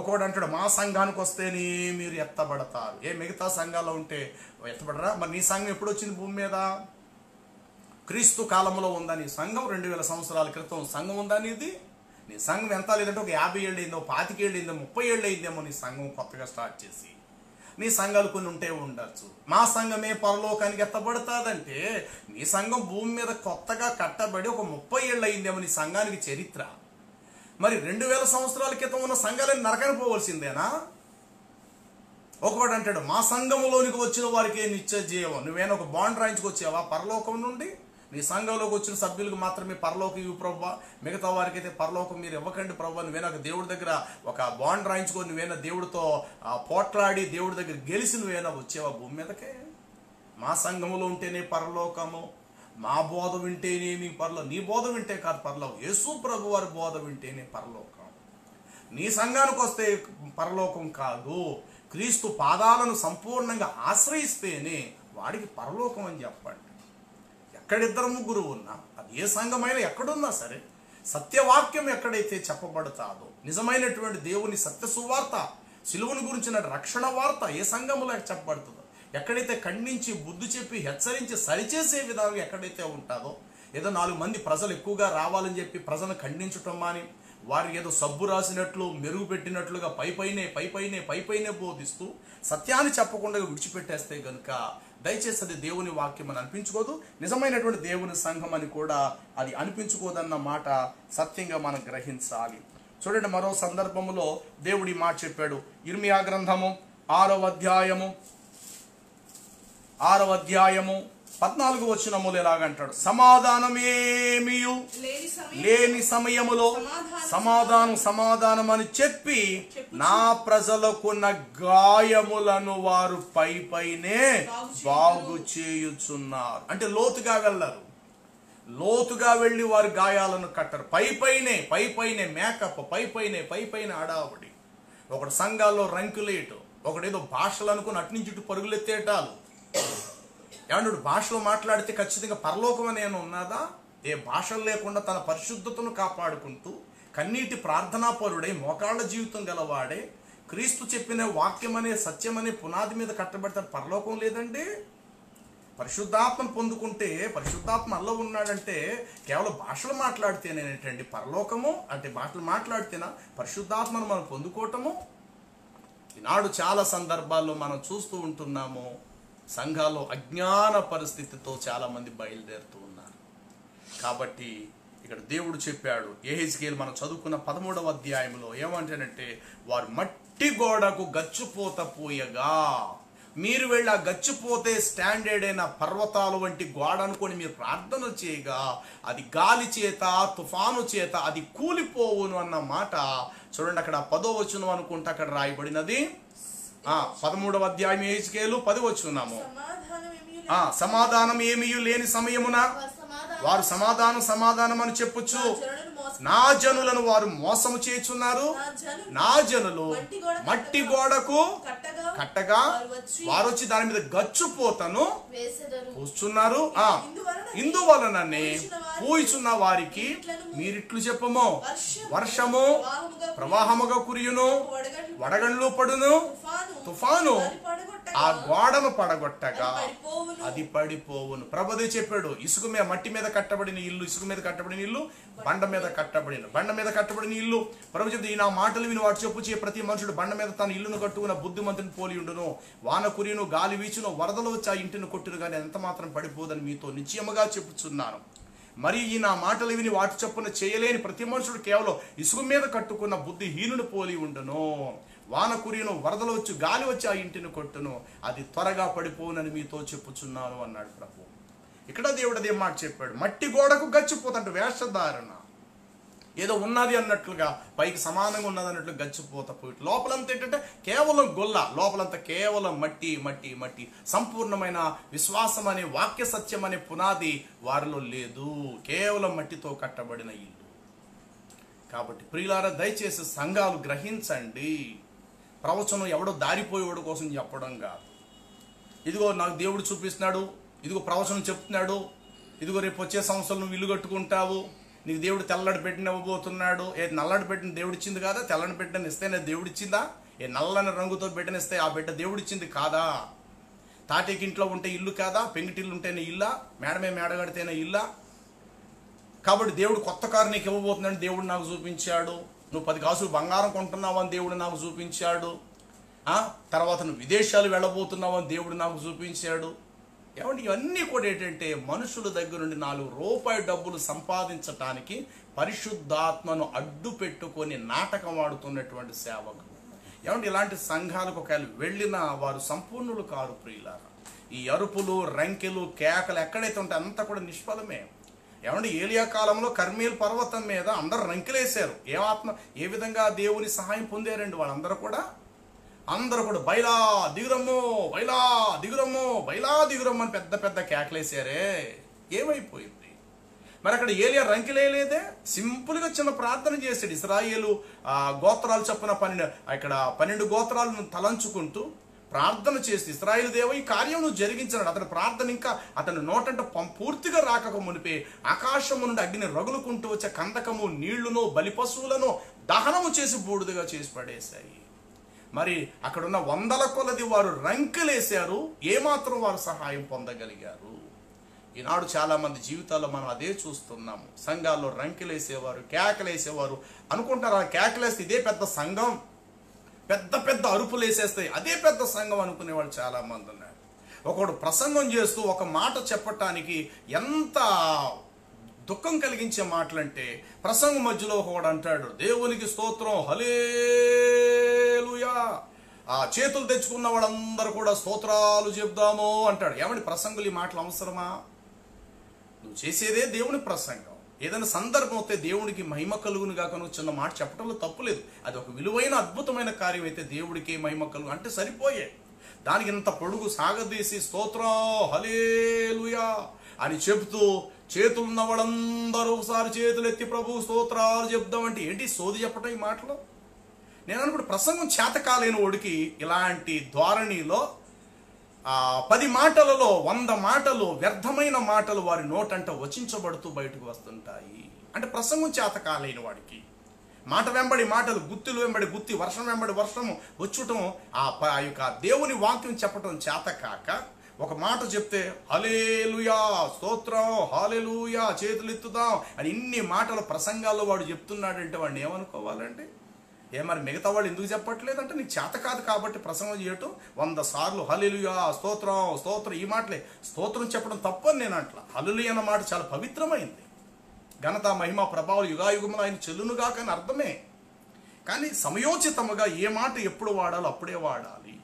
Speaker 1: ఒకడు అంటాడు, మా సంఘానికి వస్తేనే మీరు ఎత్తబడతారు. మిగతా సంఘాల్లో ఉంటే ఎత్తబడరా? మరి నీ సంఘం ఎప్పుడు వచ్చింది భూమి మీద? క్రీస్తు కాలంలో ఉందా నీ సంఘం? 2000 సంవత్సరాల క్రితం సంఘం ఉందా నీది? నీ సంఘం ఎంత లేదంటే ఒక 50 ఏళ్ళు అయిందో, 25 ఏళ్ళు అయిందో, 30 ఏళ్ళు అయిందేమో నీ సంఘం కొత్తగా స్టార్ట్ చేసి. నీ సంఘాలు కొన్ని ఉంటే ఉండొచ్చు. మా సంఘమే పరలోకానికి ఎత్తబడతాదంటే నీ సంఘం భూమి మీద కొత్తగా కట్టబడి ఒక 30 ఏళ్ళు అయిందేమో నీ సంఘానికి చరిత్ర. మరి 2000 సంవత్సరాల క్రితం ఉన్న సంఘాలని నరకని పోవలసిందేనా? ఒకవాడు అంటాడు, మా సంఘంలోనికి వచ్చిన వారికి నిత్య జీవం. నువ్వేనా ఒక బాండ్ రాయించుకొచ్చావా పరలోకం నుండి? నీ సంఘంలోకి వచ్చిన సభ్యులకు మాత్రమే పరలోకం ఇవ్వు ప్రభా, మిగతా వారికి అయితే పరలోకం మీరు ఇవ్వకండి ప్రభా. నువ్వేనా దేవుడి దగ్గర ఒక బాండ్ రాయించుకొని నువ్వేనా దేవుడితో పోట్లాడి దేవుడి దగ్గర గెలిచి నువ్వేనా వచ్చేవా భూమి మీదకే? మా సంఘంలో ఉంటేనే పరలోకము, మా బోధ వింటేనే నీ పరలోకం. నీ బోధ వింటే కాదు పరలోకం, యేసు ప్రభు వారి బోధ వింటేనే పరలోకం. నీ సంఘానికి వస్తే పరలోకం కాదు, క్రీస్తు పాదాలను సంపూర్ణంగా ఆశ్రయిస్తేనే వాడికి పరలోకం అని చెప్పండి. ఎక్కడిద్దరు ముగ్గురు ఉన్నా, అది ఏ సంఘమైనా ఎక్కడున్నా సరే, సత్యవాక్యం ఎక్కడైతే చెప్పబడతాదో, నిజమైనటువంటి దేవుని సత్య సువార్త, సిలువను గురించిన రక్షణ వార్త ఏ సంఘములో చెప్పబడుతుందో, ఎక్కడైతే ఖండించి బుద్ధి చెప్పి హెచ్చరించి సరిచేసే విధానం ఎక్కడైతే ఉంటుందో, ఏదో 4 మంది ప్రజలు ఎక్కువగా రావాలని చెప్పి ప్రజలను ఖండించటం అని వారు ఏదో సబ్బు రాసినట్లు మెరుగు పెట్టినట్లుగా పైపైనే బోధిస్తూ సత్యాన్ని చెప్పకుండా విడిచిపెట్టేస్తే గనుక దయచేసి అది దేవుని వాక్యం అని అనిపించుకోదు, నిజమైనటువంటి దేవుని సంఘం అని కూడా అది అనిపించుకోదన్న మాట సత్యంగా మనం గ్రహించాలి. చూడండి, మరో సందర్భములో దేవుడి మాట చెప్పాడు. ఇర్మీయా గ్రంథము 6వ అధ్యాయము 14వ వచనములో ఎలాగంటాడు, సమాధానమేమియు లేని సమయములో సమాధానం అని చెప్పి నా ప్రజలకున్న గాయములను వారు పైనే బాగు చేయుచున్నారు. అంటే లోతుగా వెళ్ళరు, లోతుగా వెళ్ళి వారి గాయాలను కట్టరు. పైపైనే మేకప్, పైపైన అడావుడి. ఒకటి సంఘాల్లో రంకులేటు, ఒకడేదో భాషలు అనుకుని అటు నుంచి ఇటు పరుగులెత్తేటాలు. ఏమన్నాడు, భాషలో మాట్లాడితే ఖచ్చితంగా పరలోకం అనేను ఉన్నదా? ఏ భాషలు లేకుండా తన పరిశుద్ధతను కాపాడుకుంటూ కన్నీటి ప్రార్థనాపరుడై మోకాళ్ళ జీవితం గలవాడే క్రీస్తు చెప్పిన వాక్యం అనే సత్యం అనే పునాది మీద కట్టబడతాడు. పరలోకం లేదండి. పరిశుద్ధాత్మను పొందుకుంటే, పరిశుద్ధాత్మ అల్ల ఉన్నాడంటే కేవలం భాషలు మాట్లాడితేనేటండి పరలోకము? అంటే భాషలు మాట్లాడితేనా పరిశుద్ధాత్మను మనం పొందుకోవటము? ఈనాడు చాలా సందర్భాల్లో మనం చూస్తూ ఉంటున్నాము, సంఘాల్లో అజ్ఞాన పరిస్థితితో చాలా మంది బయలుదేరుతూ ఉన్నారు. కాబట్టి ఇక్కడ దేవుడు చెప్పాడు, యెహెజ్కేలు మనం చదువుకున్న 13వ అధ్యాయంలో ఏమంటానంటే, వారు మట్టి గోడకు గచ్చిపోత పూయగా మీరు వెళ్ళి ఆ గచ్చిపోతే స్టాండర్డ్ అయిన పర్వతాలు వంటి గోడ అనుకొని మీరు ప్రార్థన చేయగా అది గాలి చేత తుఫాను చేత అది కూలిపోవును అన్న మాట చూడండి. అక్కడ 10వ వచనం అనుకుంటా అక్కడ రాయబడినది. 13వ అధ్యాయం యెహెజ్కేలు 10వ వచనము, సమాధానం ఏమీ లేని సమయమున వారు సమాధానం అని చెప్పుచు నా జనులను వారు మోసము చేయుచున్నారు. నా జనులు మట్టి గోడకు కట్టగా వారు వచ్చి దాని మీద గచ్చుపోతను పూస్తున్నారు. ఇందువలననే పూయిచున్న వారికి మీరిట్లు చెప్పము, వర్షము ప్రవాహముగా కురియును, వడగండ్లు పడును, తుఫాను ఆ గోడను పడగొట్టగా అది పడిపోవును. ప్రభుదే చెప్పాడు, ఇసుక మీద మట్టి మీద కట్టబడిన ఇల్లు, ఇసుక మీద కట్టబడిన ఇల్లు, బండ మీద కట్టబడిన ఇల్లు. ప్రభు చెప్తే, నా మాటలు విని వాటి చెప్పు చే ప్రతి మనుషుడు బండ మీద తన ఇల్లును కట్టుకున్న బుద్ధిమంతుని పోలి ఉండును. వాన కురియును, గాలి వీచును, వరదలు వచ్చి ఆ ఇంటిని కొట్టును, కానీ ఎంత మాత్రం పడిపోదని మీతో నిశ్చయముగా చెప్పుచున్నాను. మరి ఈ నా మాటలు విని వాటి చొప్పున చేయలేని ప్రతి మనుషుడు కేవలం ఇసుక మీద కట్టుకున్న బుద్ధిహీనుని పోలి ఉండును. వాన కురియును, వరదలు వచ్చి గాలి వచ్చి ఆ ఇంటిని కొట్టును, అది త్వరగా పడిపోనని మీతో చెప్పుచున్నాను అన్నాడు ప్రభు. ఇక్కడ దేవుడు అదే మాట చెప్పాడు. మట్టి గోడకు గచ్చిపోతంటే వేషధారణ, ఏదో ఉన్నది అన్నట్లుగా, పైకి సమానంగా ఉన్నది అన్నట్లు గచ్చిపోత పోయి లోపలంతా ఏంటంటే కేవలం గొల్ల, లోపలంతా కేవలం మట్టి మట్టి మట్టి. సంపూర్ణమైన విశ్వాసం అనే వాక్య సత్యం అనే పునాది వారిలో లేదు, కేవలం మట్టితో కట్టబడిన ఇల్లు. కాబట్టి ప్రియులారా, దయచేసి సంఘాలు గ్రహించండి. ప్రవచనం ఎవడో దారిపోయేవాడు కోసం చెప్పడం కాదు. ఇదిగో నాకు దేవుడు చూపిస్తున్నాడు, ఇదిగో ప్రవచనం చెప్తున్నాడు, ఇదిగో రేపు వచ్చే సంవత్సరం నువ్వు ఇల్లు కట్టుకుంటావు, నీకు దేవుడు తెల్లడి పెట్టిన ఇవ్వబోతున్నాడు. నల్లడి పెట్టిన దేవుడిచ్చింది కాదా? తెల్లని పెట్టిన ఇస్తేనే దేవుడిచ్చిందా? నల్లని రంగుతో పెట్టనిస్తే ఆ బిడ్డ దేవుడిచ్చింది కాదా? తాటేకి ఇంట్లో ఉంటే ఇల్లు కాదా? పెంగిటిల్లు ఉంటేనే ఇల్లా? మేడమే మేడ కడితేనే ఇల్లా? కాబట్టి దేవుడు కొత్త కారు నీకు ఇవ్వబోతున్నాడు, దేవుడు నాకు చూపించాడు. నువ్వు 10 కాసులు బంగారం కొంటున్నావు అని దేవుడు నాకు చూపించాడు. తర్వాత నువ్వు విదేశాలు వెళ్ళబోతున్నావు అని దేవుడు నాకు చూపించాడు. ఏమంటే ఇవన్నీ కూడా ఏంటంటే మనుషుల దగ్గర నుండి 4 రూపాయల డబ్బులు సంపాదించటానికి పరిశుద్ధాత్మను అడ్డు పెట్టుకొని నాటకం ఆడుతున్నటువంటి సేవకులు. ఏమంటే ఇలాంటి సంఘాలకు ఒకవేళ వెళ్ళినా వారు సంపూర్ణులు కారు ప్రియులారా. ఈ అరుపులు, రంకెలు, కేకలు ఎక్కడైతే ఉంటే అంతా కూడా నిష్ఫలమే. ఏమంటే ఏలియా కాలంలో కర్మేల్ పర్వతం మీద అందరూ రంకెలేశారు. ఏ విధంగా దేవుని సహాయం పొందారండి వాళ్ళందరూ కూడా? అందరూ కూడా బయలా దిగురమ్మో, బయలా దిగురమ్మో, బయలా దిగురమ్మో అని పెద్ద పెద్ద కేకలేశారే. ఏమైపోయింది మరి? అక్కడ ఏలియా రంకెలేయలేదే, సింపుల్గా చిన్న ప్రార్థన చేశాడు. ఇశ్రాయేలు గోత్రాలు చొప్పున 12 గోత్రాలను తలంచుకుంటూ ప్రార్థన చేసి, ఇశ్రాయేలు దేవ ఈ కార్యం నువ్వు జరిగించాడు. అతని ప్రార్థన ఇంకా అతని నోటంట పూర్తిగా రాకక మునిపే ఆకాశము నుండి అగ్ని రగులుకుంటూ వచ్చే కందకము, నీళ్లును, బలిపశువులను దహనము చేసి బూడిదగా చేసి పడేశాయి. మరి అక్కడున్న 100ల కొలది వారు రంకెలేశారు, ఏమాత్రం వారు సహాయం పొందగలిగారు? ఈనాడు చాలా మంది జీవితాల్లో మనం అదే చూస్తున్నాము. సంఘాల్లో రంకెలేసేవారు, కేకలేసేవారు అనుకుంటారు, ఆ కేకలేస్తే ఇదే పెద్ద సంఘం, పెద్ద పెద్ద అరుపులు వేసేస్తాయి, అదే పెద్ద సంఘం అనుకునే వాళ్ళు చాలా మంది ఉన్నారు. ఒకడు ప్రసంగం చేస్తూ ఒక మాట చెప్పటానికి ఎంత దుఃఖం కలిగించే మాటలంటే, ప్రసంగం మధ్యలో ఒకడు అంటాడు, దేవునికి స్తోత్రం, హల్లెలూయా, ఆ చేతులు తెచ్చుకున్న వాళ్ళందరూ కూడా స్తోత్రాలు చెప్దాము అంటాడు. ఏమండి ప్రసంగులు ఈ మాటలు అవసరమా? నువ్వు చేసేదే దేవుని ప్రసంగం. ఏదైనా సందర్భం వస్తే దేవుడికి మహిమ కలుగును గాక నువ్వు చిన్న మాట చెప్పడంలో తప్పులేదు. అది ఒక విలువైన అద్భుతమైన కార్యం అయితే దేవుడికి మహిమ కలుగు అంటే సరిపోయే. దానికి ఇంత పొడుగు సాగదీసి స్తోత్రం హల్లెలూయా అని చెబుతూ చేతులున్న వాళ్ళందరూ ఒకసారి చేతులు ఎత్తి ప్రభు స్తోత్రాలు చెప్దామంటే ఏంటి సోది చెప్పటం ఈ మాటలో? నేను అనుకుంటే ప్రసంగం చేత కాలేని వాడికి ఇలాంటి ధోరణిలో 10 మాటలలో 100 మాటలు వ్యర్థమైన మాటలు వారి నోటంట వచించబడుతూ బయటకు వస్తుంటాయి. అంటే ప్రసంగం చేత కాలేని వాడికి మాట వెంబడి మాటలు, గుత్తులు వెంబడి గుత్తి, వర్షం వెంబడి వర్షము వచ్చుటం, ఆ యొక్క దేవుని వాక్యం చెప్పటం చేత కాక ఒక మాట చెప్తే హల్లెలూయా స్తోత్రం, హల్లెలూయా చేతులు ఎత్తుదాం అని ఇన్ని మాటలు ప్రసంగాల్లో వాడు చెప్తున్నాడంటే వాడిని ఏమనుకోవాలంటే, మరి మిగతా వాళ్ళు ఎందుకు చెప్పట్లేదంటే నీకు చేత కాదు కాబట్టి ప్రసంగం చేయటం 100 సార్లు హల్లెలూయా స్తోత్రం స్తోత్రం ఈ మాటలే. స్తోత్రం చెప్పడం తప్పని నేను అంటలా. హల్లెలూయా అన్న మాట చాలా పవిత్రమైంది. ఘనత మహిమ ప్రభావం యుగాయుగములు ఆయన చెల్లునుగా కానీ అర్థమే. కానీ సమయోచితముగా ఏ మాట ఎప్పుడు వాడాలో అప్పుడే వాడాలి.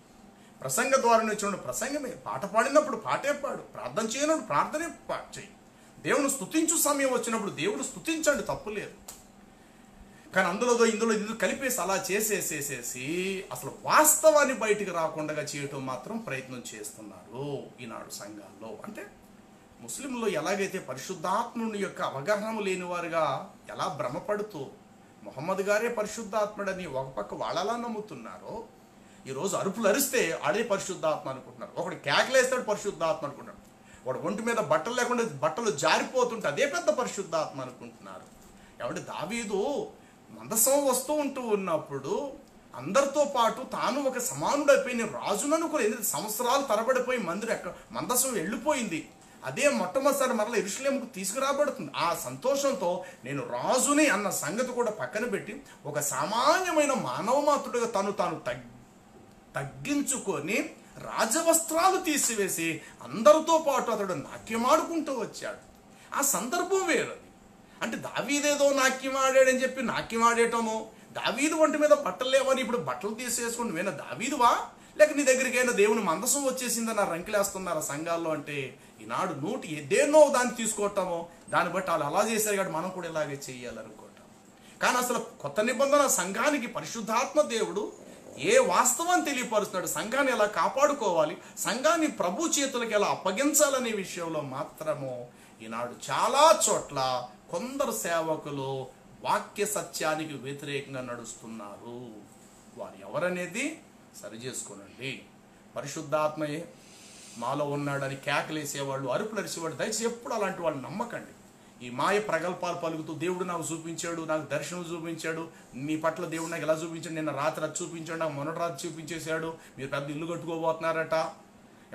Speaker 1: ప్రసంగ ద్వారా వచ్చినప్పుడు ప్రసంగమే, పాట పాడినప్పుడు పాటే పాడు, ప్రార్థన చేయనప్పుడు ప్రార్థనే చేయి, దేవుని స్తుతించు సమయం వచ్చినప్పుడు దేవుడు స్తుతించండి, తప్పులేదు. కానీ ఇందులో కలిపేసి అలా చేసేసేసేసి అసలు వాస్తవాన్ని బయటికి రాకుండా చేయటం మాత్రం ప్రయత్నం చేస్తున్నారు ఈనాడు సంఘాల్లో. అంటే ముస్లింలు ఎలాగైతే పరిశుద్ధాత్ముని యొక్క అవగాహన లేనివారుగా ఎలా భ్రమపడుతూ మొహమ్మద్ గారే పరిశుద్ధాత్ముడని ఒక పక్క వాళ్ళలా నమ్ముతున్నారో, ఈరోజు అరుపులు అరిస్తే అదే పరిశుద్ధాత్మ అనుకుంటున్నారు. ఒకడు కేకలేస్తాడు పరిశుద్ధాత్మ అనుకుంటున్నారు. వాడు ఒంటి మీద బట్టలు లేకుండా బట్టలు జారిపోతుంటే అదే పెద్ద పరిశుద్ధాత్మ అనుకుంటున్నారు. ఎవడు దావీదు మందసం వస్తూ ఉన్నప్పుడు అందరితో పాటు తాను ఒక సమానుడైపోయి నేను రాజుననుకుని 8 సంవత్సరాలు తరబడిపోయి మందసం వెళ్ళిపోయింది. అదే మొట్టమొదటిసారి మరలా యెరూషలేముకు తీసుకురాబడుతుంది. ఆ సంతోషంతో నేను రాజుని అన్న సంగతి కూడా పక్కన పెట్టి ఒక సామాన్యమైన మానవ మాతృడుగా తాను తగ్గించుకొని రాజవస్త్రాలు తీసివేసి అందరితో పాటు అతడు నాట్యమాడుకుంటూ వచ్చాడు. ఆ సందర్భం వేరది. అంటే దావీదేదో నాట్యమాడాడని చెప్పి నాట్యమాడేయటము, దావీదు ఒంటి మీద బట్టలు లేవని ఇప్పుడు బట్టలు తీసేసుకుని నువ్వేనా దావీదువా, లేక నీ దగ్గరికైనా దేవుని మందసం వచ్చేసిందని రంకిలేస్తున్నారు సంఘాల్లో. అంటే ఈనాడు దేన్నో దాన్ని తీసుకోవటము, దాన్ని బట్టి వాళ్ళు అలా చేశారు కాబట్టి మనం కూడా ఇలాగే చేయాలనుకోవటం. కానీ అసలు కొత్త నిబంధన సంఘానికి పరిశుద్ధాత్మ దేవుడు ఏ వాస్తవాన్ని తెలియపరుస్తున్నాడు, సంఘాన్ని ఎలా కాపాడుకోవాలి, సంఘాన్ని ప్రభు చేతులకు ఎలా అప్పగించాలనే విషయంలో మాత్రము ఈనాడు చాలా చోట్ల కొందరు సేవకులు వాక్య సత్యానికి వ్యతిరేకంగా నడుస్తున్నారు. వారు ఎవరనేది సరి చేసుకోనండి. పరిశుద్ధాత్మయే మాలో ఉన్నాడని కేకలేసేవాళ్ళు, అరుపులు అరిసేవాళ్ళు దయచేసి ఎప్పుడు అలాంటి వాళ్ళు నమ్మకండి. ఈ మాయ ప్రగల్భాలు పలుకుతూ దేవుడు నాకు చూపించాడు, నాకు దర్శనం చూపించాడు, మీ పట్ల దేవుడు నాకు ఎలా చూపించాడు, నిన్న రాత్రి అది చూపించాడు, నాకు మొన్నటి రాత్రి చూపించేశాడు, మీరు పెద్ద ఇల్లు కట్టుకోబోతున్నారట,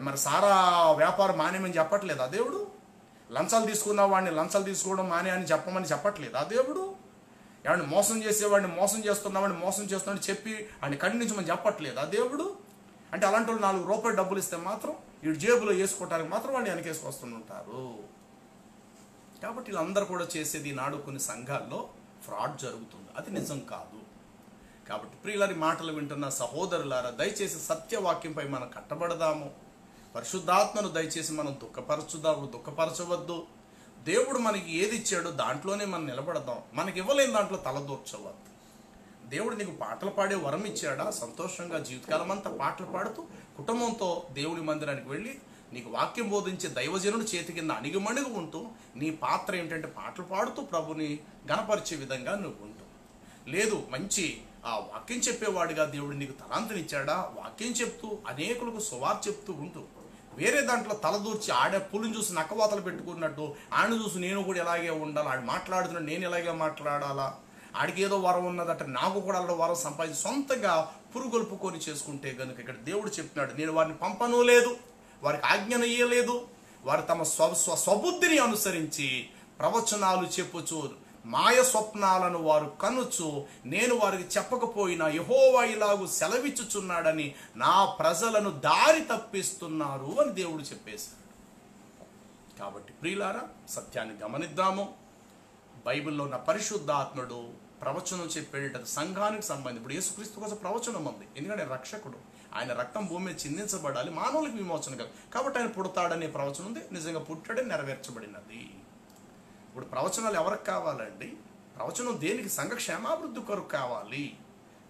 Speaker 1: మరి సారా వ్యాపారం మానేమని చెప్పట్లేదా దేవుడు? లంచాలు తీసుకున్న వాడిని లంచాలు తీసుకోవడం మానే అని చెప్పట్లేదా దేవుడు? ఎవరిని మోసం చేసేవాడిని మోసం చేస్తున్నావాడిని మోసం చేస్తున్నాడని చెప్పి ఆయన ఖండించమని చెప్పట్లేదా దేవుడు? అంటే అలాంటి వాళ్ళు 4 రూపాయలు డబ్బులు ఇస్తే మాత్రం వీడు జేబులో వేసుకోవడానికి మాత్రం వాడిని వెనకేసుకొస్తుంటారు. కాబట్టి వీళ్ళందరూ కూడా చేసేది నాడు కొన్ని సంఘాల్లో ఫ్రాడ్ జరుగుతుంది, అది నిజం కాదు. కాబట్టి ప్రియులారి మాటలు వింటున్న సహోదరులారా, దయచేసి సత్యవాక్యంపై మనం కట్టబడదాము. పరిశుద్ధాత్మను దయచేసి మనం దుఃఖపరచవద్దు. దేవుడు మనకి ఏది ఇచ్చాడో దాంట్లోనే మనం నిలబడదాం. మనకి ఇవ్వలేని దాంట్లో తలదూర్చవద్దు. దేవుడు నీకు పాటలు పాడే వరం ఇచ్చాడా? సంతోషంగా జీవితకాలం అంతా పాటలు పాడుతూ కుటుంబంతో దేవుని మందిరానికి వెళ్ళి నీకు వాక్యం బోధించే దైవజనుడు చేతి కింద అణిగిమణిగి ఉంటూ నీ పాత్ర ఏంటంటే పాటలు పాడుతూ ప్రభుని గణపరిచే విధంగా నువ్వు ఉంటూ, లేదు మంచి ఆ వాక్యం చెప్పేవాడిగా దేవుడు నీకు తలాంతనిచ్చాడా, వాక్యం చెప్తూ అనేకులకు సువార్త చెప్తూ ఉంటూ వేరే దాంట్లో తలదూర్చి ఆడే పులిని చూసి నక్కవాతలు పెట్టుకున్నట్టు ఆయన చూసి నేను కూడా ఇలాగే ఉండాలి, ఆడు మాట్లాడుతున్నాడు నేను ఇలాగే మాట్లాడాలా, ఆడికి ఏదో వరం ఉన్నదట నాకు కూడా అలా వరం సంపాదించి సొంతంగా పురుగొల్పుకొని చేసుకుంటే కనుక ఇక్కడ దేవుడు చెప్తున్నాడు, నేను వారిని పంపను లేదు, వారికి ఆజ్ఞను ఇయ్యలేదు, వారు తమ స్వబుద్ధిని అనుసరించి ప్రవచనాలు చెప్పుచు మాయ స్వప్నాలను వారు కనుచు నేను వారికి చెప్పకపోయినా యెహోవా ఇలాగు సెలవిచ్చుచున్నాడని నా ప్రజలను దారి తప్పిస్తున్నారు అని దేవుడు చెప్పేశాడు. కాబట్టి ప్రియులారా, సత్యాన్ని గమనిద్దాము. బైబిల్లో ఉన్న పరిశుద్ధాత్ముడు ప్రవచనం చెప్పేటది సంఘానికి సంబంధించి. ఇప్పుడు యేసుక్రీస్తు కోసం ప్రవచనం ఉంది, ఎందుకంటే రక్షకుడు, ఆయన రక్తం భూమి మీద చిందించబడాలి, మానవులకు విమోచన కాదు. కాబట్టి ఆయన పుడతాడనే ప్రవచనం ఉంది, నిజంగా పుట్టాడని నెరవేర్చబడినది. ఇప్పుడు ప్రవచనాలు ఎవరికి కావాలండి? ప్రవచనం దేనికి? సంఘ క్షేమాభివృద్ధి కొరకు కావాలి.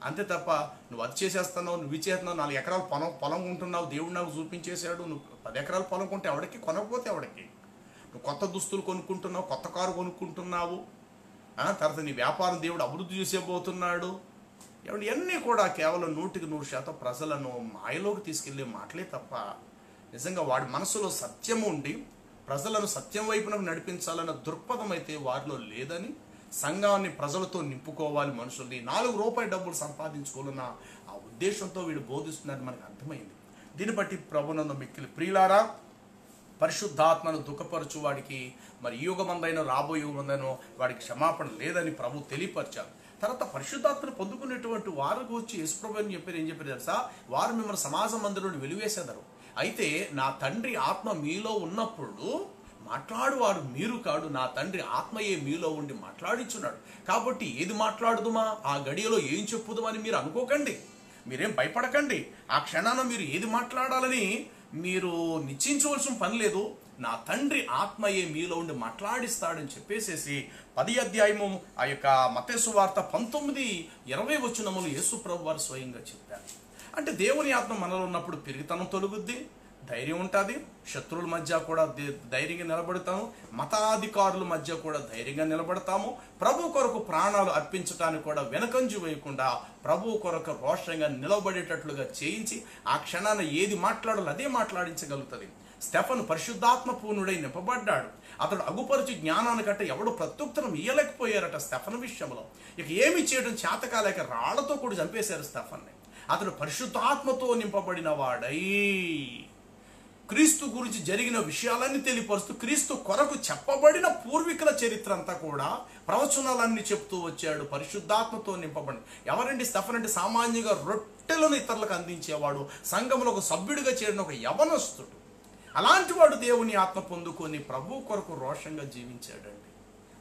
Speaker 1: అంతే తప్ప నువ్వు అది చేసేస్తున్నావు, నువ్వు చేస్తున్నావు, 4 ఎకరాల పొలం ఉంటున్నావు, దేవుడు నాకు చూపించేశాడు, నువ్వు 10 ఎకరాల పొలం కొంటే ఎవడికి, కొనకపోతే ఎవడికి, నువ్వు కొత్త దుస్తులు కొనుక్కుంటున్నావు, కొత్త కారు కొనుక్కుంటున్నావు, తర్వాత నీ వ్యాపారం దేవుడు అభివృద్ధి చేసేబోతున్నాడు, ఇవన్నీ కూడా కేవలం 100% ప్రజలను మాయలోకి తీసుకెళ్లే మాటలే తప్ప నిజంగా వాడి మనసులో సత్యం ఉండి ప్రజలను సత్యం వైపునకు నడిపించాలన్న దృక్పథం అయితే వారిలో లేదని, సంఘాన్ని ప్రజలతో నింపుకోవాలి, మనుషుల్ని 4 రూపాయల డబ్బులు సంపాదించుకోవాలన్న ఆ ఉద్దేశంతో వీడు బోధిస్తున్నది మనకు అర్థమైంది. దీన్ని బట్టి ప్రభునందు మిక్కిలి ప్రియులారా, పరిశుద్ధాత్మను దుఃఖపరచు వాడికి మరి యుగమందైన రాబోయే యుగమందైన వాడికి క్షమాపణ లేదని ప్రభు తెలియపరిచారు. తర్వాత పరిశుద్ధాత్మను పొందుకునేటువంటి వారు గురించి యేసుప్రభు అని చెప్పారు. ఏం చెప్పారు తెలుసా? వారు మిమ్మల్ని సమాజ మందిరంలో వెలివేసేదారు, అయితే నా తండ్రి ఆత్మ మీలో ఉన్నప్పుడు మాట్లాడువాడు మీరు కాడు, నా తండ్రి ఆత్మయే మీలో ఉండి మాట్లాడించున్నాడు. కాబట్టి ఏది మాట్లాడుదుమా, ఆ గడియలో ఏం చెప్పుదామని మీరు అనుకోకండి, మీరేం భయపడకండి. ఆ క్షణాన మీరు ఏది మాట్లాడాలని మీరు నిశ్చయించవలసిన పని లేదు, నా తండ్రి ఆత్మయే మీలో ఉండి మాట్లాడిస్తాడని చెప్పేసేసి 10వ అధ్యాయము ఆ యొక్క మత్తయి సువార్త 19:20 వచనములు యేసు ప్రభు వారు స్వయంగా చెప్పారు. అంటే దేవుని ఆత్మ మనలో ఉన్నప్పుడు పెరిగితనం తొలగుద్ది, ధైర్యం ఉంటుంది, శత్రువుల మధ్య కూడా ధైర్యంగా నిలబడతాము, మతాధికారుల మధ్య కూడా ధైర్యంగా నిలబడతాము. ప్రభు కొరకు ప్రాణాలు అర్పించడానికి కూడా వెనకంజు వేయకుండా ప్రభు కొరకు రోషంగా నిలబడేటట్లుగా చేయించి ఆ క్షణాన ఏది మాట్లాడాలో అదే మాట్లాడించగలుగుతుంది. స్టెఫను పరిశుద్ధాత్మ పూర్ణుడై నింపబడ్డాడు. అతడు అగుపరుచు జ్ఞానానికంటే ఎవడు ప్రత్యుత్తరం ఇయ్యలేకపోయారట స్టెఫన్ విషయంలో. ఇక ఏమి చేయడం చేతకాలేక రాళ్లతో కూడా చంపేశారు స్టెఫన్ని. అతడు పరిశుద్ధాత్మతో నింపబడిన వాడై క్రీస్తు గురించి జరిగిన విషయాలన్నీ తెలియపరుస్తూ క్రీస్తు కొరకు చెప్పబడిన పూర్వీకుల చరిత్ర అంతా కూడా ప్రవచనాలన్నీ చెప్తూ వచ్చాడు. పరిశుద్ధాత్మతో నింపబడి ఎవరండి స్టెఫన్ అంటే? సామాన్యంగా రొట్టెలను ఇతరులకు అందించేవాడు, సంఘంలో ఒక సభ్యుడిగా చేరిన ఒక యవనస్తుడు. అలాంటి వాడు దేవుని ఆత్మ పొందుకొని ప్రభు కొరకు రోషంగా జీవించాడండి.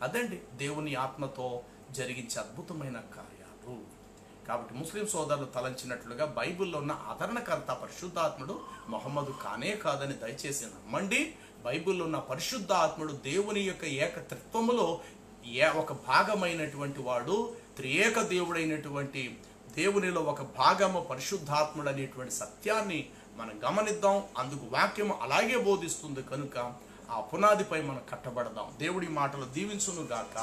Speaker 1: అదండి దేవుని ఆత్మతో జరిగించే అద్భుతమైన కార్యాలు. కాబట్టి ముస్లిం సోదరులు తలంచినట్లుగా బైబిల్లో ఉన్న ఆదరణకర్త పరిశుద్ధాత్ముడు మొహమ్మదు కానే కాదని దయచేసి నమ్మండి. బైబిల్లో ఉన్న పరిశుద్ధాత్ముడు దేవుని యొక్క ఏకత్రిత్వములో ఒక భాగమైనటువంటి వాడు. త్రియేక దేవుడైనటువంటి దేవునిలో ఒక భాగము పరిశుద్ధాత్ముడు అనేటువంటి సత్యాన్ని మనం గమనిద్దాం. అందుకు వాక్యము అలాగే బోధిస్తుంది కనుక ఆ పునాదిపై మనం కట్టబడదాం. దేవుడి మాటలు దీవించును గాక.